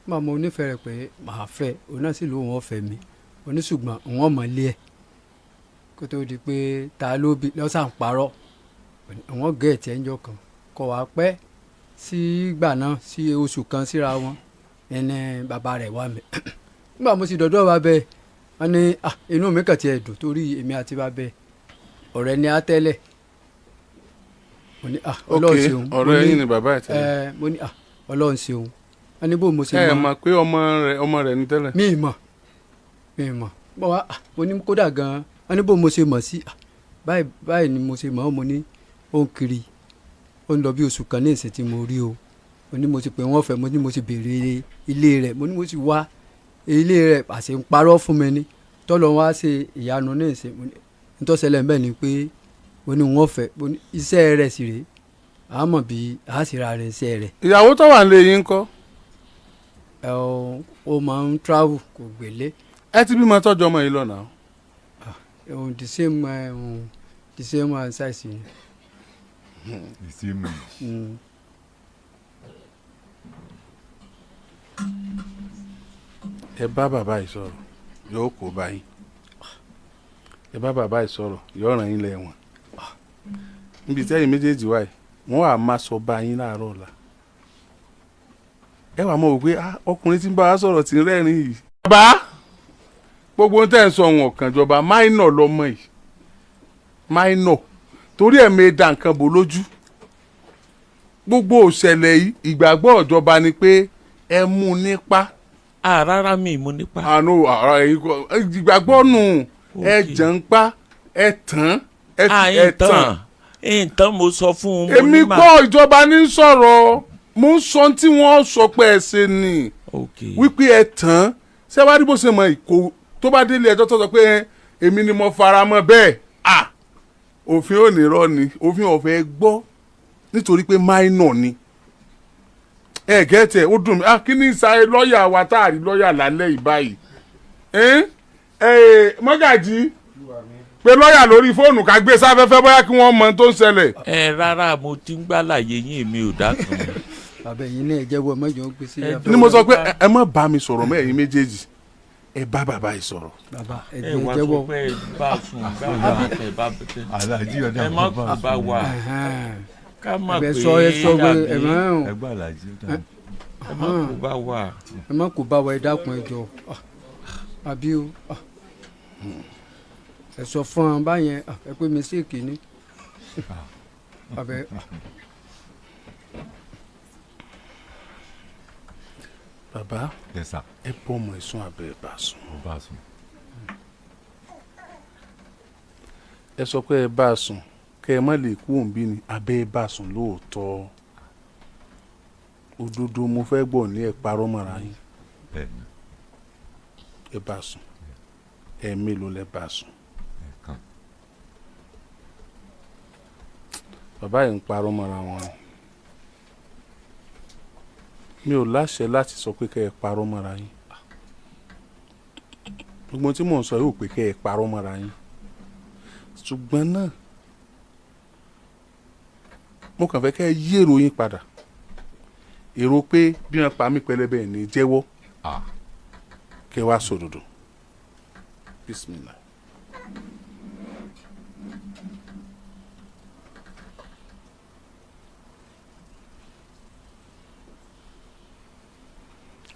Speaker 7: nígbà mo nífẹ̀ẹ́ rẹ̀ pé màá fẹ́ òun náà sì ló wọ́n fẹ́ mi oníṣùgbọ́n òun ọmọ ilé ẹ̀ kó tó di pé ta ló bí lọ́sàn parọ́ àwọn gẹ̀ẹ́tì ẹ̀ńjọ kan kọ̀ wá pẹ́ sí ìgbà náà sí oṣù kan síra wọn ẹni bàbá rẹ̀ wá mi nígbà mo sì dọ̀dọ̀ bá bẹ́ẹ̀ wọ́n ní inú mi kàn tiẹ̀ dùn torí èmi àti bá bẹ́ẹ̀ ọ̀rẹ́ ni á tẹ́lẹ̀ mo ní ọlọ́run ṣeun
Speaker 2: ọ̀rẹ́ yín ni bàbá ẹ̀ tẹ́lẹ̀.
Speaker 7: mo ní ọlọ́run ṣeun wọ́n ní bó mo ṣe
Speaker 2: ẹ mọ̀ pé ọmọ rẹ̀ ní tẹ́lẹ̀.
Speaker 7: mi mọ̀ bọ́ wá mo ní kódà gan-an wọ́n ní bó mo ṣe mọ̀ sí báyìí ni mo ṣe mọ̀ ọ́ mo ní ó ń kiri ó ń lọ bí oṣù kan ní ìsìn tí mo rí o mo ní mo ti pè wọ́n fẹ́ mo ní mo ti béèrè ilé rẹ̀ mo ní mo ti wá ilé rẹ̀ àṣẹ ń parọ́ fún mi ní tọ́lọ́ wá ṣe ìyanu ní ìsìn mo ní nítòsílẹ̀ mbẹ́ ni pé mo ní wọ́n fẹ́ mo ní iṣẹ́ rẹ̀ sì rèé àmọ́ bí a sì ra rẹ̀ iṣẹ́ rẹ̀.
Speaker 2: ìyàwó tó wà nílé yín ńkọ́.
Speaker 7: ó máa ń travel kò gbélé.
Speaker 2: ẹ ti bímọ tọ́jú ọmọ yìí lọ́nà.
Speaker 7: the same size ni.
Speaker 5: the same age.
Speaker 2: ẹ bá bàbá yìí sọ̀rọ̀ yóò kó báyìí ẹ bá bàbá yìí sọ̀rọ̀ yóò ràn yín lẹ́wọ̀n níbi tẹ́yìn méjèèjì wáyé wọ́n á máa sọ bá yín láàárọ̀ ọ̀la ẹ wà mọ̀ wò pé ọkùnrin tí ń bá wa sọ̀rọ̀ tí ń rẹ́rìn yìí. bàbá gbogbo ohun tẹ́ ń sọ ohun ọ̀kan jọba máìnọ̀ lọ́mọ yìí máìnọ̀ torí ẹ̀ mi dá nǹkan bò lójú gbogbo òṣèlè yìí ìgbàgbọ́ ìjọba ni pé ẹ mú nípa.
Speaker 4: rárá mi mú nípa.
Speaker 2: àánú ìgbàgbọ́ nù ẹ jẹ̀ ń pa ẹ tán ẹ tán.
Speaker 4: nǹkan mo sọ fún un.
Speaker 2: èmi gbọ́ ìjọba ní sọ̀rọ̀ mo ń sọ tí wọ́n sọ pé ẹ ṣe ni wípé ẹ tán ṣé wàá rí bó ṣe mọ ìkó tó bá délé ẹjọ́ tó sọ pé èmi ni mo fara mọ́ bẹ́ẹ̀ òfin ò ní rọ ni òfin ọ̀fẹ́ gbọ́ nítorí pé minor ni ẹ gẹ́tẹ̀ ó dùn mí kí ni ìsàlẹ̀ lọ́ọ̀yà wa tá a rí lọ́ọ̀yà lálẹ́ yìí báyìí mọ́gàjì pé lọ́ọ̀yà lórí fóònù ká gbé sáfẹ́fẹ́ bóyá kí wọ́n mọ tó ń ṣẹlẹ̀.
Speaker 4: rárá mo ti ń gbàlàyé yín èmi ò dákan.
Speaker 7: bàbá yìí náà jẹ́wọ́ mọ́jọ́ ń pèsè.
Speaker 2: ni mo sọ pé ẹ má bá mi sọ̀rọ̀ mọ́ ẹ̀yin méjèèjì ẹ bá bàbá yìí sọ̀rọ̀.
Speaker 7: bàbá ẹ
Speaker 4: wá
Speaker 7: jẹ́wọ́.
Speaker 4: sọ pé bá a sùn bá a tẹ
Speaker 5: alájí ọ̀dà
Speaker 4: ẹ má kó bá wà ká má pé
Speaker 7: ẹ sọ pé ẹ má
Speaker 5: ẹgbẹ́ alájí ọ̀dà.
Speaker 4: ẹ má kó bá wà.
Speaker 7: ẹ má kó bá wa ẹ dákun ẹ jọ àbí o ẹ sọ fún ọ báyẹn ẹ pé mistake ni abẹ
Speaker 2: bàbá
Speaker 5: Yes sir.
Speaker 2: ẹ bọ́ ọmọ ìsún abẹ́ ẹ bá sùn.
Speaker 5: Mo bá sùn.
Speaker 2: ẹ sọ pé ẹ bá sùn kẹ ẹ má lè kú òǹbí ni abẹ́ ẹ bá sùn lóòótọ́ òdodo mo fẹ́ gbọ́ ní ẹ parọ́ mọ́ra yín
Speaker 5: Bẹ́ẹ̀ni.
Speaker 2: ẹ bá sùn ẹ mélòó lẹ bá sùn.
Speaker 5: Ẹ̀kan.
Speaker 2: bàbá yìí ń parọ́ mọ́ra wọn mi ò láṣẹ láti sọ pé kẹ́ ẹ parọ́ mọ́ra yín gbogbo tí mò ń sọ yóò pé kẹ́ ẹ parọ́ mọ́ra yín ṣùgbọ́n náà mo kàn fẹ́ kẹ́ ẹ yí èrò yín padà èrò pé bí wọ́n pa mí pẹlẹbẹ ní jẹ́wọ́ kẹ́ ẹ wá sòdodo bismillah.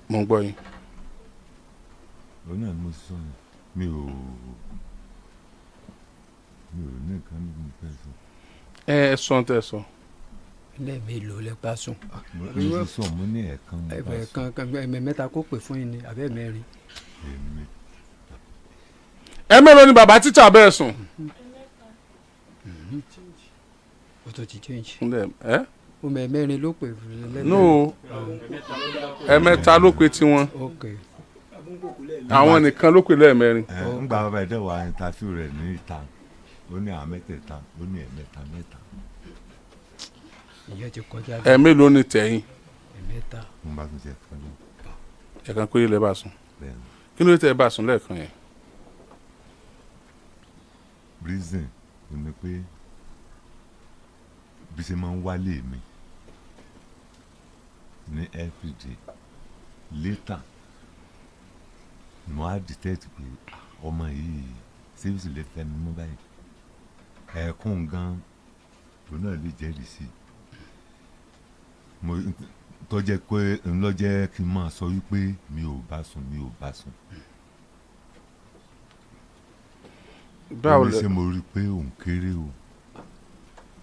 Speaker 2: mo ń gbọ́ yín.
Speaker 5: Òun náà ni mo sọ yẹn. Mi ò ní nǹkan níbi ìfẹ́ sọ.
Speaker 2: ẹ sọ tẹ sọ.
Speaker 7: lẹ́ẹ̀mélòó lẹ bá sùn.
Speaker 5: Mo ti sọ mo ní ẹ̀ẹ̀kan mo bá sùn.
Speaker 7: ẹ̀mẹ̀ mẹ́ta kó pè fún yín ni àbẹ́ mẹ́rin.
Speaker 5: Èmi.
Speaker 2: ẹ mélòó ni bàbá tíṣà bẹ́ẹ̀ sùn.
Speaker 7: ó tó ti change.
Speaker 2: ẹ.
Speaker 7: ó mẹ́rin ló pè fún yín.
Speaker 2: no ẹ̀mẹ́ta ló pe tiwọn
Speaker 7: ok.
Speaker 2: àwọn nìkan ló pe lẹ́ẹ̀mẹ́rin.
Speaker 5: Ń gba bàbá ẹ̀dẹ̀ wa interview rẹ̀ ní ìta. Ó ní àwọn mẹ́tẹ̀ẹ̀ta, ó ní ẹ̀mẹ́ta.
Speaker 7: ìyẹn ti kọjá.
Speaker 2: ẹ mélòó ni tẹ̀yìn.
Speaker 7: ẹ̀mẹ́ta.
Speaker 5: Mo bá tún jẹ kan náà.
Speaker 2: ẹ̀kan péré lẹ bá sùn.
Speaker 5: Bẹ́ẹ̀ni.
Speaker 2: kí ló dé tẹ ẹ bá sùn lẹ́ẹ̀kan yẹn.
Speaker 5: Reason ò ní pé bí ṣe máa ń wálé mi ní everyday later mo á detect pé ọmọ yìí ṣébísì lè fẹ́ mi mọ́ báyìí ẹ̀ẹ̀kún gan tó náà lè jẹ́rìí sí mo tọ́jẹ́ pé ńlọ́jẹ́ kí n máa sọ wípé mi ò bá sùn.
Speaker 2: báwo
Speaker 5: lè
Speaker 2: lẹ
Speaker 5: ṣe mo rí i pé òun kéré o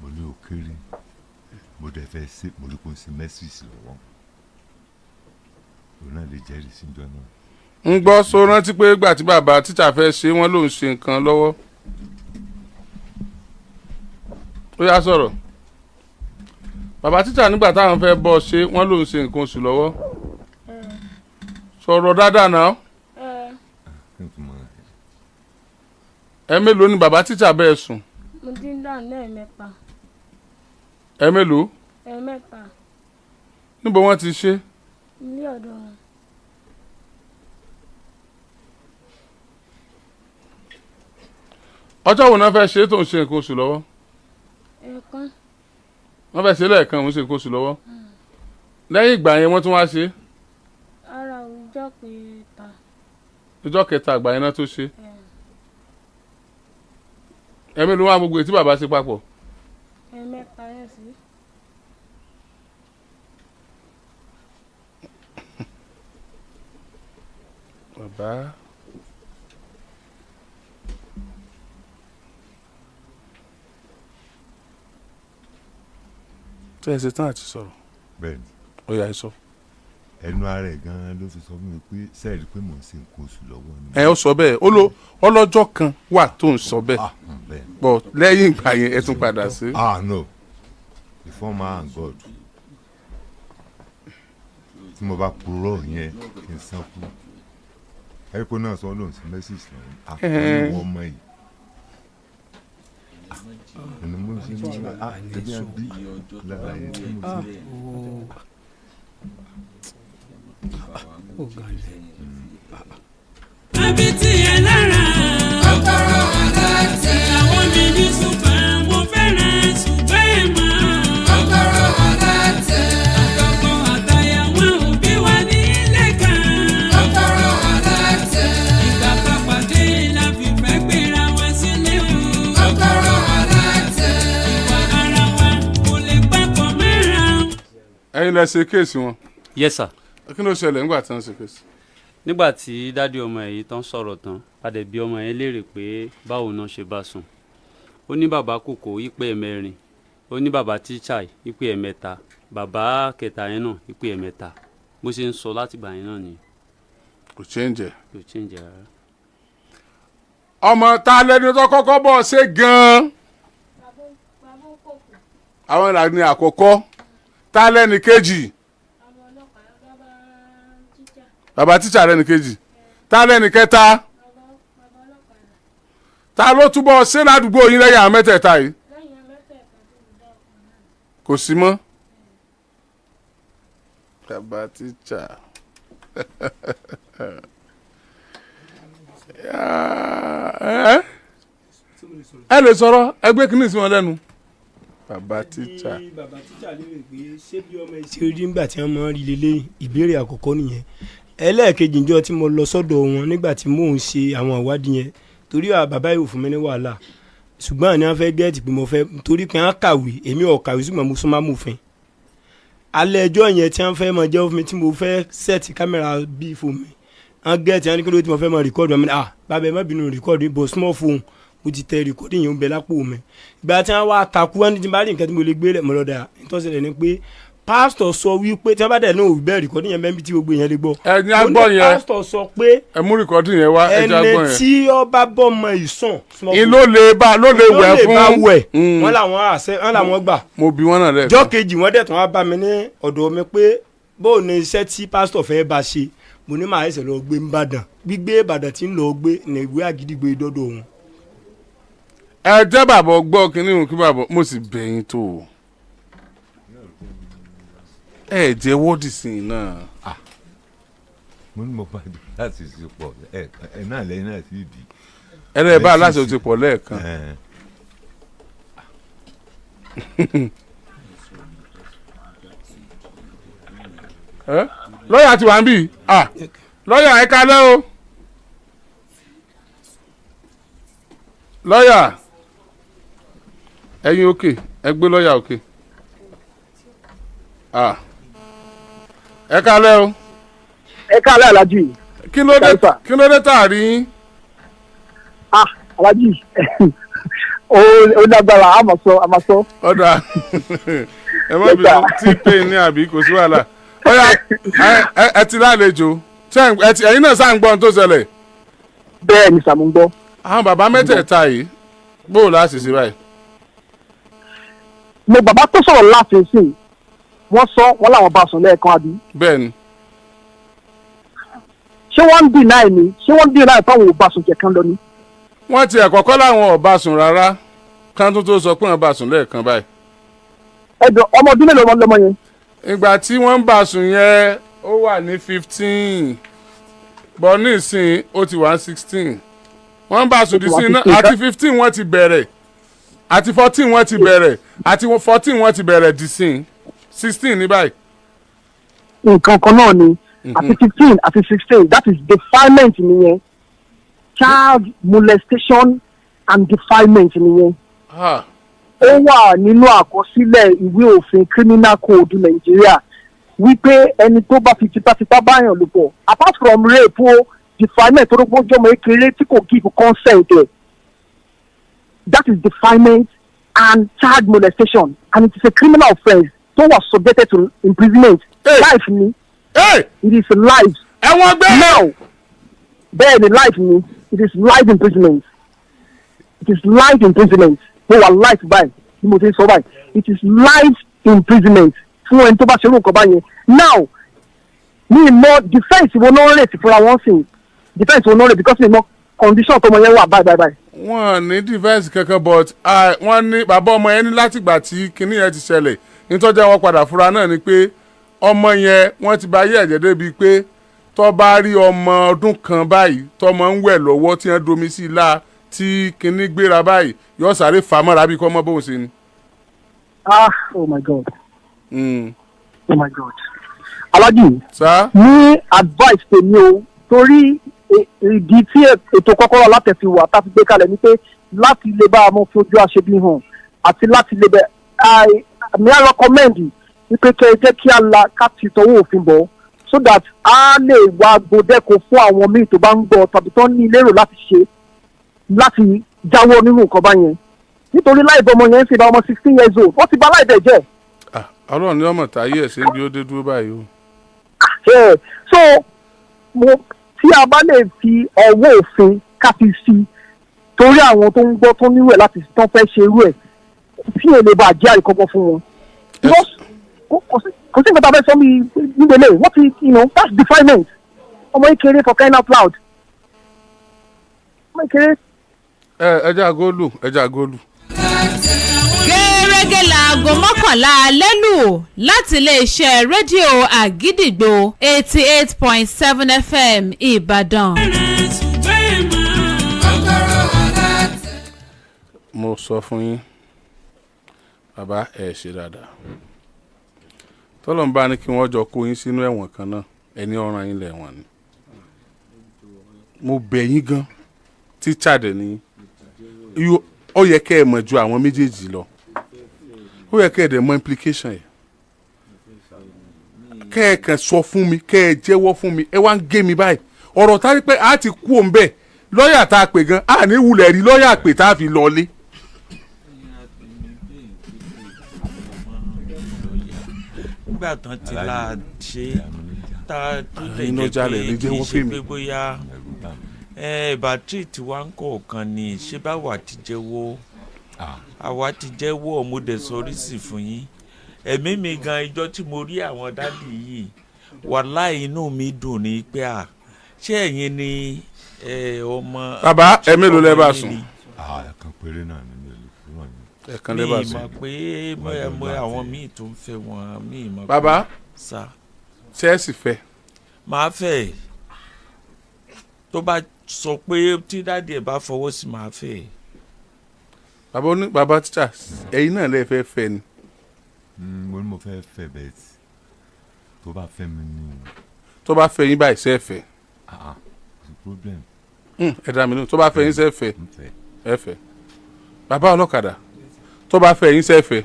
Speaker 5: mo ní o kéré mo dẹ̀ fẹ́ ṣe mo rí i pé ó ń ṣe mẹ́sìsì lọ́wọ́ òun náà lè jẹ́rìí sí ìjọ náà.
Speaker 2: ń gbọ́ sọ rántí pé ìgbà tí bàbá tíṣà fẹ́ ṣe wọ́n ló ń ṣe nǹkan lọ́wọ́. ó yá sọ̀rọ̀ bàbá tíṣà nígbà táwọn fẹ́ bọ́ ṣe wọ́n ló ń ṣe nǹkan oṣù lọ́wọ́. sọ̀rọ̀ dáadáa náà. ẹ mélòó ni bàbá tíṣà bẹ́ẹ̀ sùn.
Speaker 6: mo ti ń dà lẹ́ẹ̀mẹ́ta.
Speaker 2: ẹ mélòó.
Speaker 6: ẹ̀ẹ̀mẹ́ta.
Speaker 2: níbo wọ́n ti ṣe.
Speaker 6: ilé ọ̀dọ̀ wọn.
Speaker 2: ọjọ́ wo náà fẹ́ ṣe tó ń ṣe nǹkan oṣù lọ́wọ́.
Speaker 6: ẹ̀ẹ̀kan.
Speaker 2: wọ́n fẹ́ ṣe lẹ́ẹ̀kan òun ṣe nǹkan oṣù lọ́wọ́. lẹ́yìn ìgbà yẹn wọ́n tún wá ṣe.
Speaker 6: ara ọjọ́ kẹta.
Speaker 2: ọjọ́ kẹta àgbà yẹn náà tó ṣe. ẹ̀mí ló wá gbogbo ètí bàbá ṣe papọ̀.
Speaker 6: ẹ̀ẹ̀mẹ́ta yẹn sí.
Speaker 2: bàbá. tó ẹ ṣe tán àti sọ̀rọ̀.
Speaker 5: Bẹ́ẹ̀ni.
Speaker 2: ó yá ẹ sọ.
Speaker 5: ẹnu ara ẹ̀ gan-an ló fi sọ fún mi pé sẹ́ẹ̀rì pé mò ń ṣe nǹkan oṣù lọ́wọ́ ni.
Speaker 2: ẹ ó sọ bẹ́ẹ̀ ọlọ́jọ́ kan wà tó ń sọ bẹ́ẹ̀ bọ̀ lẹ́yìn ìgbà yẹn ẹ tún padà sí.
Speaker 5: No before man and God tí mo bá purọ́ yẹn kí n san kú ẹ̀kọ́ náà sọ lóun sí mẹ́sìsì náà àkọ́kọ́ ọmọ yìí ẹni mo ṣe ń bá ẹbí àbí lára yẹn tí mo ṣe.
Speaker 8: Àbí tí ẹ lára. Kókórò Alátẹ. Àwọn mi ní ṣùgbọ́n mo fẹ́ràn ṣùgbọ́n ẹ̀ mọ́. Kókórò Alátẹ. Àkọ́kọ́ àtàyà wọn ò bí wa nílé kan. Kókórò Alátẹ. Ìgbà pàpàdé la fìfẹ́ gbéra wa sílé o. Kókórò Alátẹ. Ìwà ara wa kò lè papọ̀ mẹ́ra.
Speaker 2: ẹ̀yin lẹ ṣe kéèsì wọn.
Speaker 9: Yes sir.
Speaker 2: kí ló ṣẹlẹ̀ nígbà tí wọ́n ṣe kéèsì.
Speaker 9: nígbà tí dádì ọmọ yìí tán sọ̀rọ̀ tán padà bí ọmọ yẹn léèrè pé báwo náà ṣe bá sùn ó ní bàbá kòkó ìpè ẹ̀mẹ́rin ó ní bàbá tíṣà ìpè ẹ̀mẹ́ta bàbá kẹta yẹn náà ìpè ẹ̀mẹ́ta. bó ṣe ń sọ láti gbà yín náà ni
Speaker 2: kò change ẹ̀.
Speaker 9: kò change rárá.
Speaker 2: ọmọ ta lẹni tó kọ́kọ́ bọ̀ ṣe gan-an àwọn ìlànà àkọ́kọ́ ta lẹni kejì bàbá tíṣà lẹni kejì ta lẹni kẹta ta ló túbọ̀ ṣe ládùúgbò yín lẹ́yìn àwọn mẹ́tẹ̀ẹ̀ta yìí kò sí mọ́ bàbá tíṣà ẹ lè sọ̀rọ̀ ẹgbẹ́ kìíní sí wọn lẹ́nu bàbá tíṣà.
Speaker 1: bàbá tíṣà lè rè pé ṣé bí ọmọ ẹ ṣe rí nígbà tí wọ́n máa ń rí lélẹ́yìn ìbéèrè àkọ́kọ́ nìyẹn ẹlẹ́ẹ̀kejì njọ́ tí mo lọ sọ́dọ̀ wọn nígbà tí mò ń ṣe àwọn ìwádìí yẹn torí bàbá yìí ò fún mi ní wàhálà ṣùgbọ́n àní wọ́n fẹ́ gẹ́ẹ̀tì pé mo fẹ́ torí pé wọ́n kàwé èmi ò kàwé ṣùgbọ́n mo súnmọ́ amòfin alẹ́ ẹjọ́ yẹn tí wọ́n fẹ́ mọ jẹ́ fún mi tí mo fẹ́ sẹ́ẹ̀tì kámẹ́rà bíi fún mi wọ́n gẹ́ẹ̀tì wọn ní kí ló tí mo fẹ́ mọ rìkọ́ọ̀dù mi bàbá ẹ má bínú rìkọ́ọ̀dù bọ̀ small phone mo ti tẹ rìkọ́ọ̀dù yẹn ń bẹ lápò mi ìgbà tí wọ́n wá takú wọn ní ti bá rí nǹkan tí mo lè gbé lẹ̀ mọ́lọ́dà ìtọ́sílẹ̀ ni pé pásítọ̀ sọ wípé tí wọ́n bá dẹ̀ náà òbí bẹ́ẹ̀ rìkọ́dù yẹn bẹ́ẹ̀ tí gbogbo yẹn lè gbọ́.
Speaker 2: ẹni agbọ́ yẹn
Speaker 1: pásítọ̀ sọ pé
Speaker 2: ẹ mú rìkọ́dù yẹn wá ẹni agbọ́ yẹn.
Speaker 1: ẹni tí ọba bọ́mọ ìsàn.
Speaker 2: ló lè wẹ̀ fún.
Speaker 1: wọ́n làwọn gbà.
Speaker 2: mo bí wọn náà lẹ́ẹ̀kan.
Speaker 1: jọ́ kejì wọ́n dẹ̀ tún wá bá mi ní ọ̀dọ̀ mi pé bóun ni iṣẹ́ tí pásítọ̀ fẹ́ bá ṣe mo ní màá ẹsẹ̀ lọ gbé Ìbàdàn gbígbé Ìbàdàn tí ń lọ gbé ní ìwé Àgídìgbò ìdọ́dọ̀ òun.
Speaker 2: ẹ jẹ́ bàbá gbọ́ kínní òun kí bàbá mo sì bẹ̀yìn tó o ẹ jẹ́ wọ́ọ̀dì sí i náà.
Speaker 5: mo ní mo bá dùn láti ṣe pọ̀ ẹ náà lẹ́yìn náà sì dì.
Speaker 2: ẹ lẹ́yìn bá aláṣẹ ti pọ̀ lẹ́ẹ̀kan. lọ́ọ̀yà ti wà ń bì lọ́ọ̀yà ẹ kalẹ́ o lọ́ọ̀yà ẹ̀yin òkè ẹ gbé lọ́ọ̀yà òkè ẹ kalẹ́ o.
Speaker 10: ẹ kalẹ́ alájì.
Speaker 2: kí ló dé tá a rí yín.
Speaker 10: alájì ó lágbára àmọ́ sọ.
Speaker 2: ọ̀dà ẹ má bínú tí pé ní àbí kò sí wàhálà ọ̀yà ẹ ti lálejò ẹ̀yin náà sáà ń gbọ́ ohun tó ṣẹlẹ̀.
Speaker 10: bẹ́ẹ̀ ni sàmú ń gbọ́.
Speaker 2: àwọn bàbá mẹ́tẹ̀ẹ̀ta yìí bóò láti ṣe báyìí.
Speaker 10: mo bàbá tó sọ̀rọ̀ láti sìn wọ́n sọ wọ́n làwọn bá sùn lẹ́ẹ̀kan àbí.
Speaker 2: bẹ́ẹ̀ni.
Speaker 10: ṣé wọ́n ń deny ni ṣé wọ́n ń deny fáwọn ò bá sùn jẹ̀ kan lọ ni.
Speaker 2: wọ́n ti ẹ̀kọ́kọ́ láwọn ò bá sùn rárá kán tó sọ pé wọ́n bá sùn lẹ́ẹ̀kan báyìí.
Speaker 10: ẹ̀dọ̀ ọmọ ọdún mélòó lọmọ yẹn.
Speaker 2: ìgbà tí wọ́n ń bá sùn yẹn ó wà ní 15 bọ́ nísìn ó ti wà ní 16 wọ́n ń bá sùn dísìn náà àti 15 wọ́n ti bẹ̀rẹ̀ àti 14 wọ́n ti bẹ̀rẹ̀ àti 14 wọ́n ti bẹ̀rẹ̀ dísìn 16 ní báyìí.
Speaker 10: nǹkan kan náà ni àti 15 àti 16 that is defilement nìyẹn child molestation and defilement nìyẹn. ó wà nínú àkọsílẹ̀ ìwé òfin criminal code Nàìjíríà wípé ẹni tó bá fi tipátipá báyàn lò pọ̀ apart from rape o defilement tó rọ́gbọ́n jọmọ ekele tí kò give consent ẹ̀ that is defilement and child molestation and it is a criminal offence tó wà subjected to imprisonment. Life ni. It is life.
Speaker 2: ẹ̀wọ̀n gbé.
Speaker 10: now bẹ́ẹ̀ ni life ni it is life imprisonment. It is life imprisonment. mo wà life báyìí ni mo ti sọ báyìí it is life imprisonment fún ẹni tó bá ṣerú nǹkan báyẹn. now mi mọ defence wo ló ń rètí fúnra wọn sìn defence wo ló ń rètí because mi mọ condition tọmọ yẹn wà báyìí.
Speaker 2: wọ́n ní defence kankan but wọ́n ní bàbá ọmọ yẹn ní látìgbà tí kinní yẹn ti ṣẹlẹ̀ nítọ́jà wọn padà fúra náà ni pé ọmọ yẹn wọ́n ti bá yé ẹ̀jẹ̀ débi pé tó bá rí ọmọ ọdún kan báyìí tọmọ ń wẹ̀ lọ́wọ́ tí wọ́n domi sí i la tí kinní gbéra báyìí yóò sáré fàmọ́ra bí kò mọ bóun ṣe ni.
Speaker 10: Oh my God. Oh my God. Alhaji.
Speaker 2: Sir.
Speaker 10: Ní advice tèmi o torí ìdí tí ètò Kókórò Alátẹ fi wà tá a fi gbé kalẹ̀ ni pé láti lè bá ọmọ fojú àṣebí hàn àti láti lè bẹ mi á recommend wípé kẹ́ ẹ jẹ́ kí a la ká ti tọwọ́ òfin bọ̀ so that a lè wá gbòdẹ́kọ̀ fún àwọn míì tó bá ń gbọ́ tàbí tó ní lérò láti ṣe láti jáwọ́ nínú nǹkan báyẹn nítorí láìbọ̀ ọmọ yẹn ń ṣe bá ọmọ 16 years old wọ́n ti bà láìbẹ̀ jẹ́.
Speaker 2: Ọlọ́run ní ọmọ táyé ẹ̀ ṣe ń bí ó dé dúró báyìí o.
Speaker 10: so tí a bá lè fi ọwọ́ òfin ká fi sí torí àwọn tó ń gbọ́ tó níwẹ̀ láti tán fẹ́ ṣe irú ẹ̀ tí èlé bá jẹ́ àríkọ́gbọ́n fún wọn. kò sí nǹkan tá a fẹ́ sọ mi níbele wọ́n ti that's defilement ọmọ ìkéré for crying out loud ọmọ ìkéré.
Speaker 2: ẹja góòlù.
Speaker 11: gẹ́gẹ́ láago mọ́kànlá alẹ́ lù láti iléeṣẹ́ rédíò àgídìgbò 88.7 FM Ìbàdàn.
Speaker 2: mo sọ fún yín bàbá ẹ ṣe dáadáa tọ́lọ́n bá ní kí wọ́n jọ kó yín sínú ẹ̀wọ̀n kan náà ẹni ọ̀ràn yín lẹ̀wọ̀n ni mo bẹ̀ yín gan tíṣà dẹ̀ ni ó yẹ kẹ́ ẹ mọ̀ ju àwọn méjèèjì lọ ó yẹ kẹ́ ẹ dẹ̀ mọ̀ implication yẹn kẹ́ ẹ kàn sọ fún mi kẹ́ ẹ jẹ́wọ́ fún mi ẹ wá ń gé mi báyìí ọ̀rọ̀ tá a rí pé a ti kú òun bẹ́ẹ̀ lọ́ọ̀yà tá a pè gan a ní wulẹ̀ rí lọ́ọ̀yà pè tá a fi lọ́ọ́lé.
Speaker 4: nígbà tán ti la ṣe tá tó lè jẹ́ pé kì í ṣe pé bóyá bàtírì tí wàá ń kọ̀ọ̀kan ni ṣé báwa ti jẹ́wọ́ àwa ti jẹ́wọ́ mo dẹ̀ sọrí sí fún yín ẹ̀mí mi gan ijọ́ tí mo rí àwọn dádì yìí wàláhì inú mi dùn ní pé ṣé ẹ̀yin ni ọmọ.
Speaker 2: bàbá ẹ mélòó lẹ bá sùn.
Speaker 5: ẹ̀kan péré náà ni mi ò lè fún wọn.
Speaker 2: ẹ̀kan lẹ bá sùn.
Speaker 4: mi mọ̀ pé àwọn míì tó ń fẹ́ wọn míì mọ̀ pé.
Speaker 2: bàbá
Speaker 4: ṣé
Speaker 2: ẹ sì fẹ́.
Speaker 4: màá fẹ́ tó bá sọ pé tí dáàdi ẹ̀ bá fọwọ́ sí màá fẹ́.
Speaker 2: bàbá tíṣà ẹ̀yin náà lè fẹ́ fẹ́ ni.
Speaker 5: mo ní mo fẹ́ fẹ́ bẹ́ẹ̀ tí tó bá fẹ́ mi ni.
Speaker 2: tó bá fẹ́ yín báyìí ṣe é fẹ́.
Speaker 5: problem.
Speaker 2: ẹ dá mi nù tó bá fẹ́ yín ṣe é fẹ́ ẹ fẹ́. bàbá ọlọ́kadà tó bá fẹ́ yín ṣe é fẹ́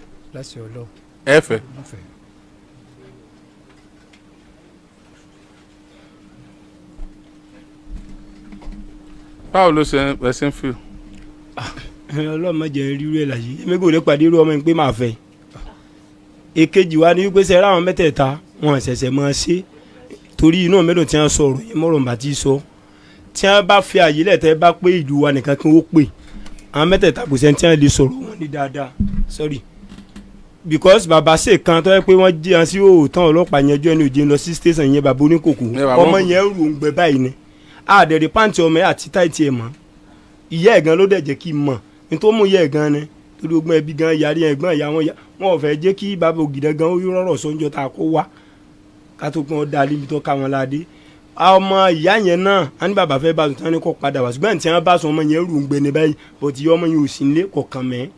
Speaker 2: ẹ fẹ́. báwo ló ṣe ń fi.
Speaker 1: ọlọ́run má jẹ́ rírú ẹ̀ láyé èmi kò lè pàdé irú ọmọ yìí pé màá fẹ́. èkejì wa ni wípé sẹ́ra àwọn mẹ́tẹ̀ẹ̀ta wọn ṣẹ̀ṣẹ̀ máa ṣe torí inú mẹ́dùn tí wọ́n sọ̀rọ̀ yẹn mọ̀rọ̀ bá ti sọ tí wọ́n bá fi àyè lẹ́tẹ̀ bá pé ìlú wa nìkan kí wọ́n pè àwọn mẹ́tẹ̀ẹ̀ta kò sẹ́ni tí wọ́n lè sọ̀rọ̀ wọn ní dáadáa sorry because bàbá ṣe kan tó yẹ pé wọ́n jí wọn sí òòtán ọlọ́pàá yẹn jọ ẹni òjì lọ sí station yẹn bàbá oníkòkò ọmọ yẹn rò ń gbẹ báyìí ni àdẹ̀rẹ̀ pàǹtí ọmọ yẹn àti táìtì ẹ̀ mọ́ ìyá ẹ̀ gan ló dẹ̀ jẹ́ kí n mọ̀ nítorí mú ìyá ẹ̀ gan ni torí ogun ẹbí gan yarí ẹ̀gbọ́n ìyá wọn ò fẹ́ jẹ́ kí bàbá ògìdẹ gan ó rọrọ̀ sọ́njọ́ tá a kó wá ká tó pọn da níbi tó ká wọn ládé ọmọ ìyá yẹn náà á ní bàbá fẹ́ bá tán ní kó padà wá ṣùgbọ́n tí wọ́n bá sọ ọmọ yẹn rù ń gbé ní báyìí bọ̀tí ọmọ yẹn ò sí nílé kọ̀ọ̀kan mẹ́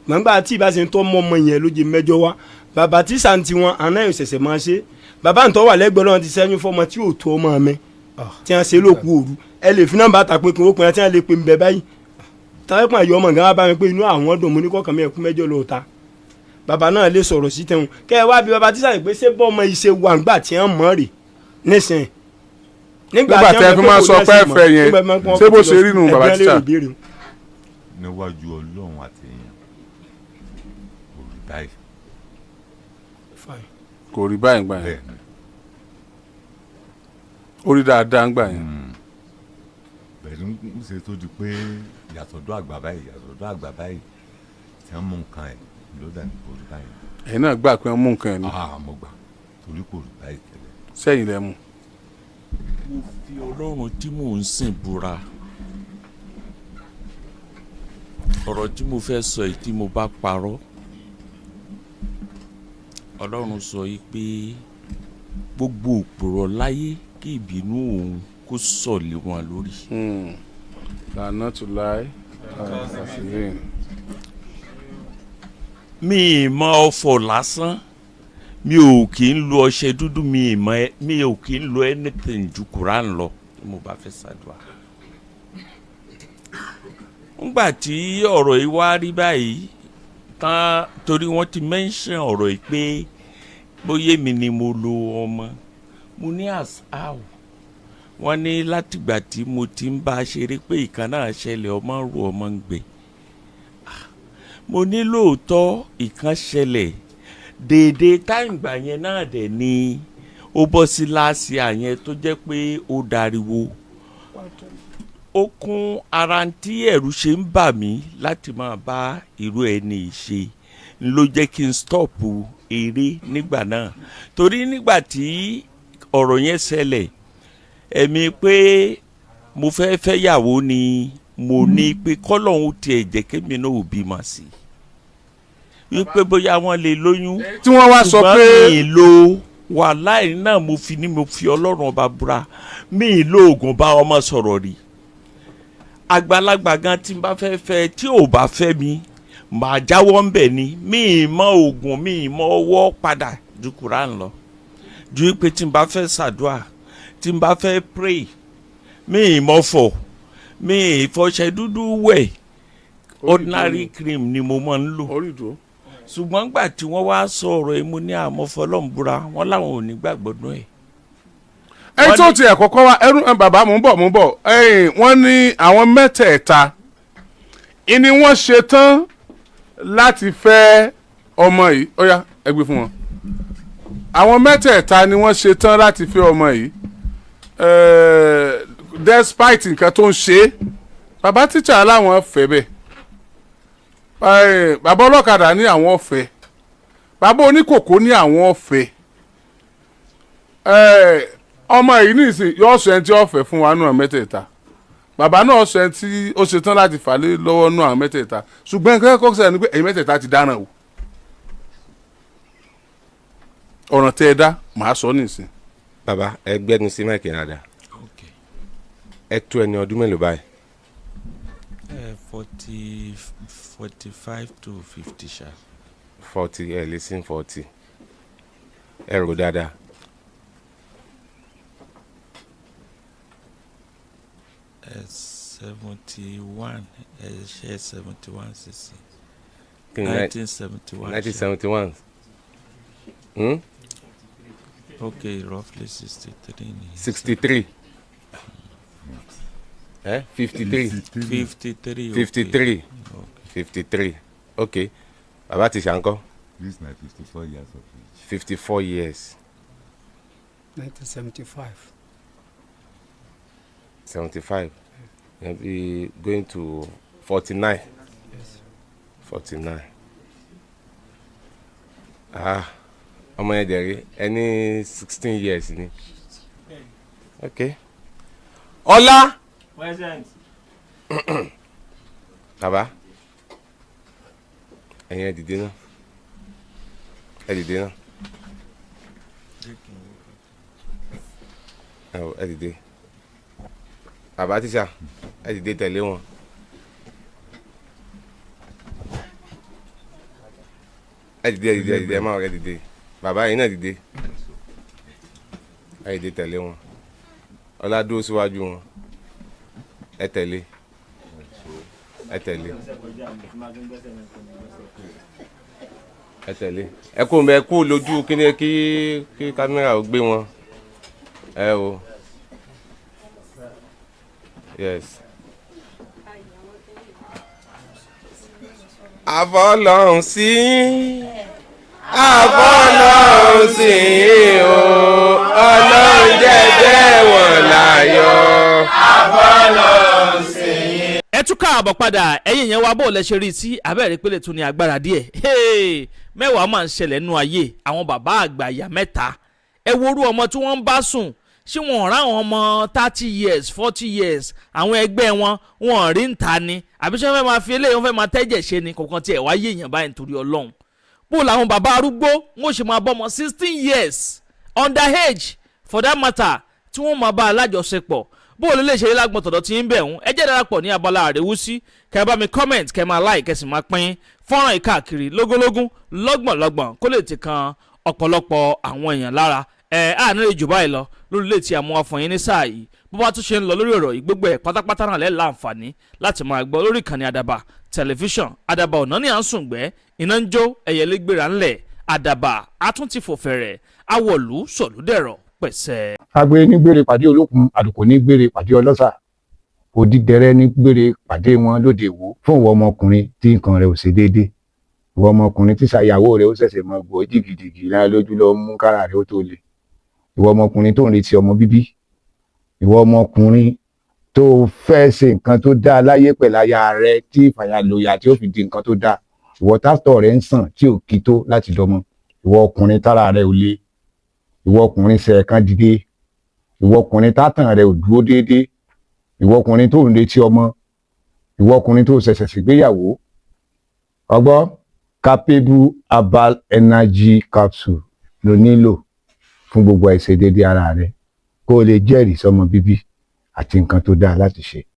Speaker 1: gbàngbà tí ìbá ṣe ń tọ́ mọ́ ọmọ yẹn ló jẹ mẹ́jọ wá bàbá tí sàǹtì wọn àná yóò ṣẹ̀ṣẹ̀ máa ṣe bàbá ń tọ́ wà lẹ́gbẹ̀ẹ́ náà ti sẹ́yìn fọmọ tí ò tó ọmọ mi tí wọ́n ṣe lóku òru ẹ lè fi nọ́mbà ta pé kí wọ́n pè é tí wọ́n lè pè ń bẹ báyìí táwọn ẹ̀pọ̀n àyọ̀ ọmọ gan bá mi pé inú àwọn dùn mú ní kọ̀ọ̀kan mi ẹ̀kú mẹ́jọ lóòótá bàbá náà lè sọ̀rọ̀ sí tẹ̀hún kẹ́ ẹ wá bí bàbá tíṣà pé ṣé bọ́ ọmọ ìṣe wà ńgbà tí wọ́n mọ̀ rè nísìn
Speaker 2: nígbà tí wọ́n fi máa sọ pé ẹ̀fẹ̀ yẹn ṣé bó ṣe rí nù bàbá tíṣà.
Speaker 5: níwájú ọlọ́run àti èèyàn
Speaker 2: kò rí báyìí gbà yẹn ó rí dáadáa gbà yẹn.
Speaker 5: pẹ̀lú ń ṣe tó di pé yàtọ̀dọ̀ àgbà báyìí tí wọ́n mú nǹkan ẹ̀ ló dà ní kò rí báyìí.
Speaker 2: ẹ̀yin náà gbà pé wọ́n mú nǹkan ẹ̀ ní.
Speaker 5: mo gbà torí kò rí báyìí tẹ́lẹ̀.
Speaker 2: sẹ́yìn lẹ mú.
Speaker 4: mo fi ọlọ́run tí mò ń sìn búra ọ̀rọ̀ tí mo fẹ́ sọ yìí tí mo bá parọ́ ọlọ́run sọ yìí pé gbogbo òpùrọ̀ láyé kí ìbínú òun kó sọ̀lẹ̀ wọn lórí.
Speaker 2: lànà tó láì
Speaker 4: mi ì mọ ọ̀fọ̀ lásán mi ò kì í lo ọṣẹ dúdú mi ò kì í lo anything ju Quran lọ tí mo bá fẹ́ ṣàdúrà. ńgbà tí ọ̀rọ̀ yìí wá rí báyìí tán torí wọ́n ti mention ọ̀rọ̀ yìí pé bóyá mi ni mo lo ọmọ mo ní àṣàwò wọ́n ní látìgbà tí mo ti ń bá a ṣeré pé ìkan náà ṣẹlẹ̀ ọmọ ń ro ọmọ ń gbé mo ní lóòótọ́ ìkan ṣẹlẹ̀ déédéé táìgbà yẹn náà dẹ̀ ni ó bọ́ sí láàsì àyẹn tó jẹ́ pé ó dariwo ó kún ara tí ẹ̀rù ṣe ń bà mí láti máa bá irú ẹni ṣe ló jẹ́ kí n stọ́ọ̀pù eré nígbà náà torí nígbà tí ọ̀rọ̀ yẹn ṣẹlẹ̀ ẹ̀mí pé mo fẹ́ fẹ́yàwó ni mo ní pé kọ́lọ́hún tiẹ̀ jẹ́ kémi náà ò bímọ sí i wípé bóyá wọ́n lè lóyún
Speaker 2: tí wọ́n wá sọ pé
Speaker 4: ṣùgbọ́n mi ì lo wàláì náà mo fi ọlọ́run ọba búra mi ì lo oògùn bá ọmọ sọ̀rọ̀ rí àgbàlagbà gan tí n bá fẹ́ fẹ́ tí ò bá fẹ́ mi màá jáwọ́ ń bẹ̀ ni mi ì mọ oògùn mi ì mọ ọwọ́ padà ju Quran lọ ju pé tí n bá fẹ́ ṣàdúà tí n bá fẹ́ pray mi ì mọ fọ̀ mi ì fọṣẹ dúdú wẹ̀ ordinary cream ni mo máa ń lò ṣùgbọ́n gbà tí wọ́n wá sọ ọ̀rọ̀ yìí mo ní àmọ́ fọlọ́ǹbúra wọn láwọn ò ní gbàgbọ́dún ẹ̀.
Speaker 2: ẹni tó tiẹ̀ kọ́kọ́ wá ẹrú bàbá mò ń bọ̀ wọ́n ní àwọn mẹ́tẹ̀ẹ̀ta ìní wọ́n ṣe tán láti fẹ́ ọmọ yìí ó yá ẹ gbé fún wọn àwọn mẹ́tẹ̀ẹ̀ta ni wọ́n ṣe tán láti fẹ́ ọmọ yìí despite nǹkan tó ń ṣe bàbá tíṣà láwọn fẹ́ bẹ́ẹ̀ bàbá ọlọ́kadà ní àwọn ọ̀fẹ́ bàbá oníkòkó ní àwọn ọ̀fẹ́ ọmọ yìí nìsín yóò sọ ẹni tí ó fẹ́ fún wa náà mẹ́tẹ̀ẹ̀ta bàbá náà sọ ẹni tí ó ṣetán láti fà lé lọ́wọ́ náà mẹ́tẹ̀ẹ̀ta ṣùgbọ́n nǹkan kọ́kọ́ sẹ́yìn ni pé ẹ̀yin mẹ́tẹ̀ẹ̀ta ti dáràn o ọ̀ràn tẹ́ ẹ dá màá sọ nìsín.
Speaker 12: bàbá ẹ gbẹ́nu sí máìkì dáadáa ẹ tó ẹni ọdún mélòó báyìí.
Speaker 4: 45 to 50 ṣá.
Speaker 12: 40 ẹ lè sin 40 ẹ rò dáadáa.
Speaker 4: ẹ 71 ẹ ṣe 71 cc. 1971.
Speaker 12: 1971.
Speaker 4: Okay, roughly 63.
Speaker 12: 63. 53.
Speaker 4: 53.
Speaker 12: 53. 53. Okay. Bàbá ti ṣàǹkọ́.
Speaker 5: This is my 54 years of age.
Speaker 12: 54 years.
Speaker 7: 1975.
Speaker 12: 75. You'll be going to 49.
Speaker 7: Yes.
Speaker 12: 49. Ọmọ yẹn dẹ̀rí ẹni 16 years ni. Okay. Ọlá.
Speaker 13: Present.
Speaker 12: Bàbá ẹ̀yin ẹ dìde náà ẹ dìde náà ẹ dìde bàbá tíṣà ẹ dìde tẹ̀lé wọn. ẹ dìde ẹ máa rẹ dìde bàbá yìí náà dìde ẹ dìde tẹ̀lé wọn Ọlá dúró síwájú wọn ẹ tẹ̀lé ẹ tẹ̀lé ẹ tẹ̀lé ẹ kó mbẹ kó lójú kíni kí kámẹ́rà ó gbé wọn ẹ o yes. àfọlọ́hún sí àfọlọ́hún sí o ọlọ́run jẹ́jẹ́ wọn láyọ̀ àfọlọ́hún sí.
Speaker 3: ẹ tún káàbọ̀ padà ẹ̀yin yẹn wá bó lẹ ṣe rí sí abẹ́rẹ́ pélé tún ní agbára díẹ̀ mẹ́wàá máa ń ṣẹlẹ̀ nínú ayé àwọn bàbá àgbàyà mẹ́ta ẹ worú ọmọ tí wọ́n ń bá sùn ṣé wọn rà àwọn ọmọ 30 years 40 years àwọn ẹgbẹ́ wọn rí ń ta ni àbí ṣé wọ́n fẹ́ máa fi eléyìí wọ́n fẹ́ máa tẹ́jẹ̀ ṣe ni kọ̀ọ̀kan tí ẹ̀ wá yé èèyàn báyìí nítorí ọlọ́run bó làwọn bàbá arúgbó wọn ṣe máa bọ́ ọmọ 16 years underage for that matter tí wọ́n máa bá alájọṣepọ̀ bó o lè ṣe lágbọ̀n tọ̀dọ̀ tí ń bẹ̀ ń ẹ jẹ́ darapọ̀ ní abala àrèwúsí kẹ́ bá mi comment kẹ́ máa like kẹ́ sì máa pín fọ́nrán ìkáàkiri lógúnlógún lọ́gbọ̀nlọ́gbọ̀n kó lè ti kan ọ̀pọ̀lọpọ̀ àwọn èèyàn lára àárín ìjù báyìí lọ lórí ilé tí a mú wá fún yín ní sáà yìí bó bá tún ṣe ń lọ lórí ọ̀rọ̀ yìí gbogbo ẹ̀ pátápátá náà lẹ́ẹ̀ láǹfààní láti máa gbọ́ lórí ìkànnì àdàbà tẹlifíṣàn àdàbà ọ̀nà ní à ń sùn gbẹ́ iná ń jó ẹ̀yẹlé gbéra ńlẹ̀ àdàbà àtúntì fòfẹ̀rẹ̀ awọ̀lú sọ̀lúdẹ̀rọ̀ pẹ̀sẹ̀.
Speaker 14: agbe ní gbére pàdé olókun àdùkò ní gbére pàdé ọlọ́sà òdìdẹrẹ́ ní gbére pàdé wọn lóde ìwò fún ìwọ ọmọkùnrin tí nǹkan rẹ̀ ò ṣe déédéé ìwọ ọmọkùnrin tí ṣàyàwó rẹ̀ ó ṣẹ̀ṣẹ̀ mọ gbọ́ jìgìjìgì lára lójú lọ mú kára rẹ̀ ó tó le ìwọ ọmọkùnrin tó ń retí ọmọ bíbí, ìwọ ọmọkùnrin tó fẹ́ ṣe nǹkan tó dáa láyé pẹ̀lú aya rẹ tí ìfàyàlòyà tí ó fi di nǹkan tó dáa, ìwọ tátọ̀ rẹ ń sàn tí ò kí tó láti dọmọ, ìwọ ọkùnrin tára rẹ ò le, ìwọ ọkùnrin sẹ̀ẹ̀kan dìde, ìwọ ọkùnrin tátàn rẹ ò dúró déédéé, ìwọ ọkùnrin tó ń retí ọmọ, ìwọ ọkùnrin tó ṣẹ̀ṣẹ̀ ṣègbéyàwó, ọgbọ́ capable herbal energy capsule ló nílò fún gbogbo àìṣedéédé ara rẹ kó o lè jẹ́rìí sọmọ bíbí àti nǹkan tó dáa láti ṣe.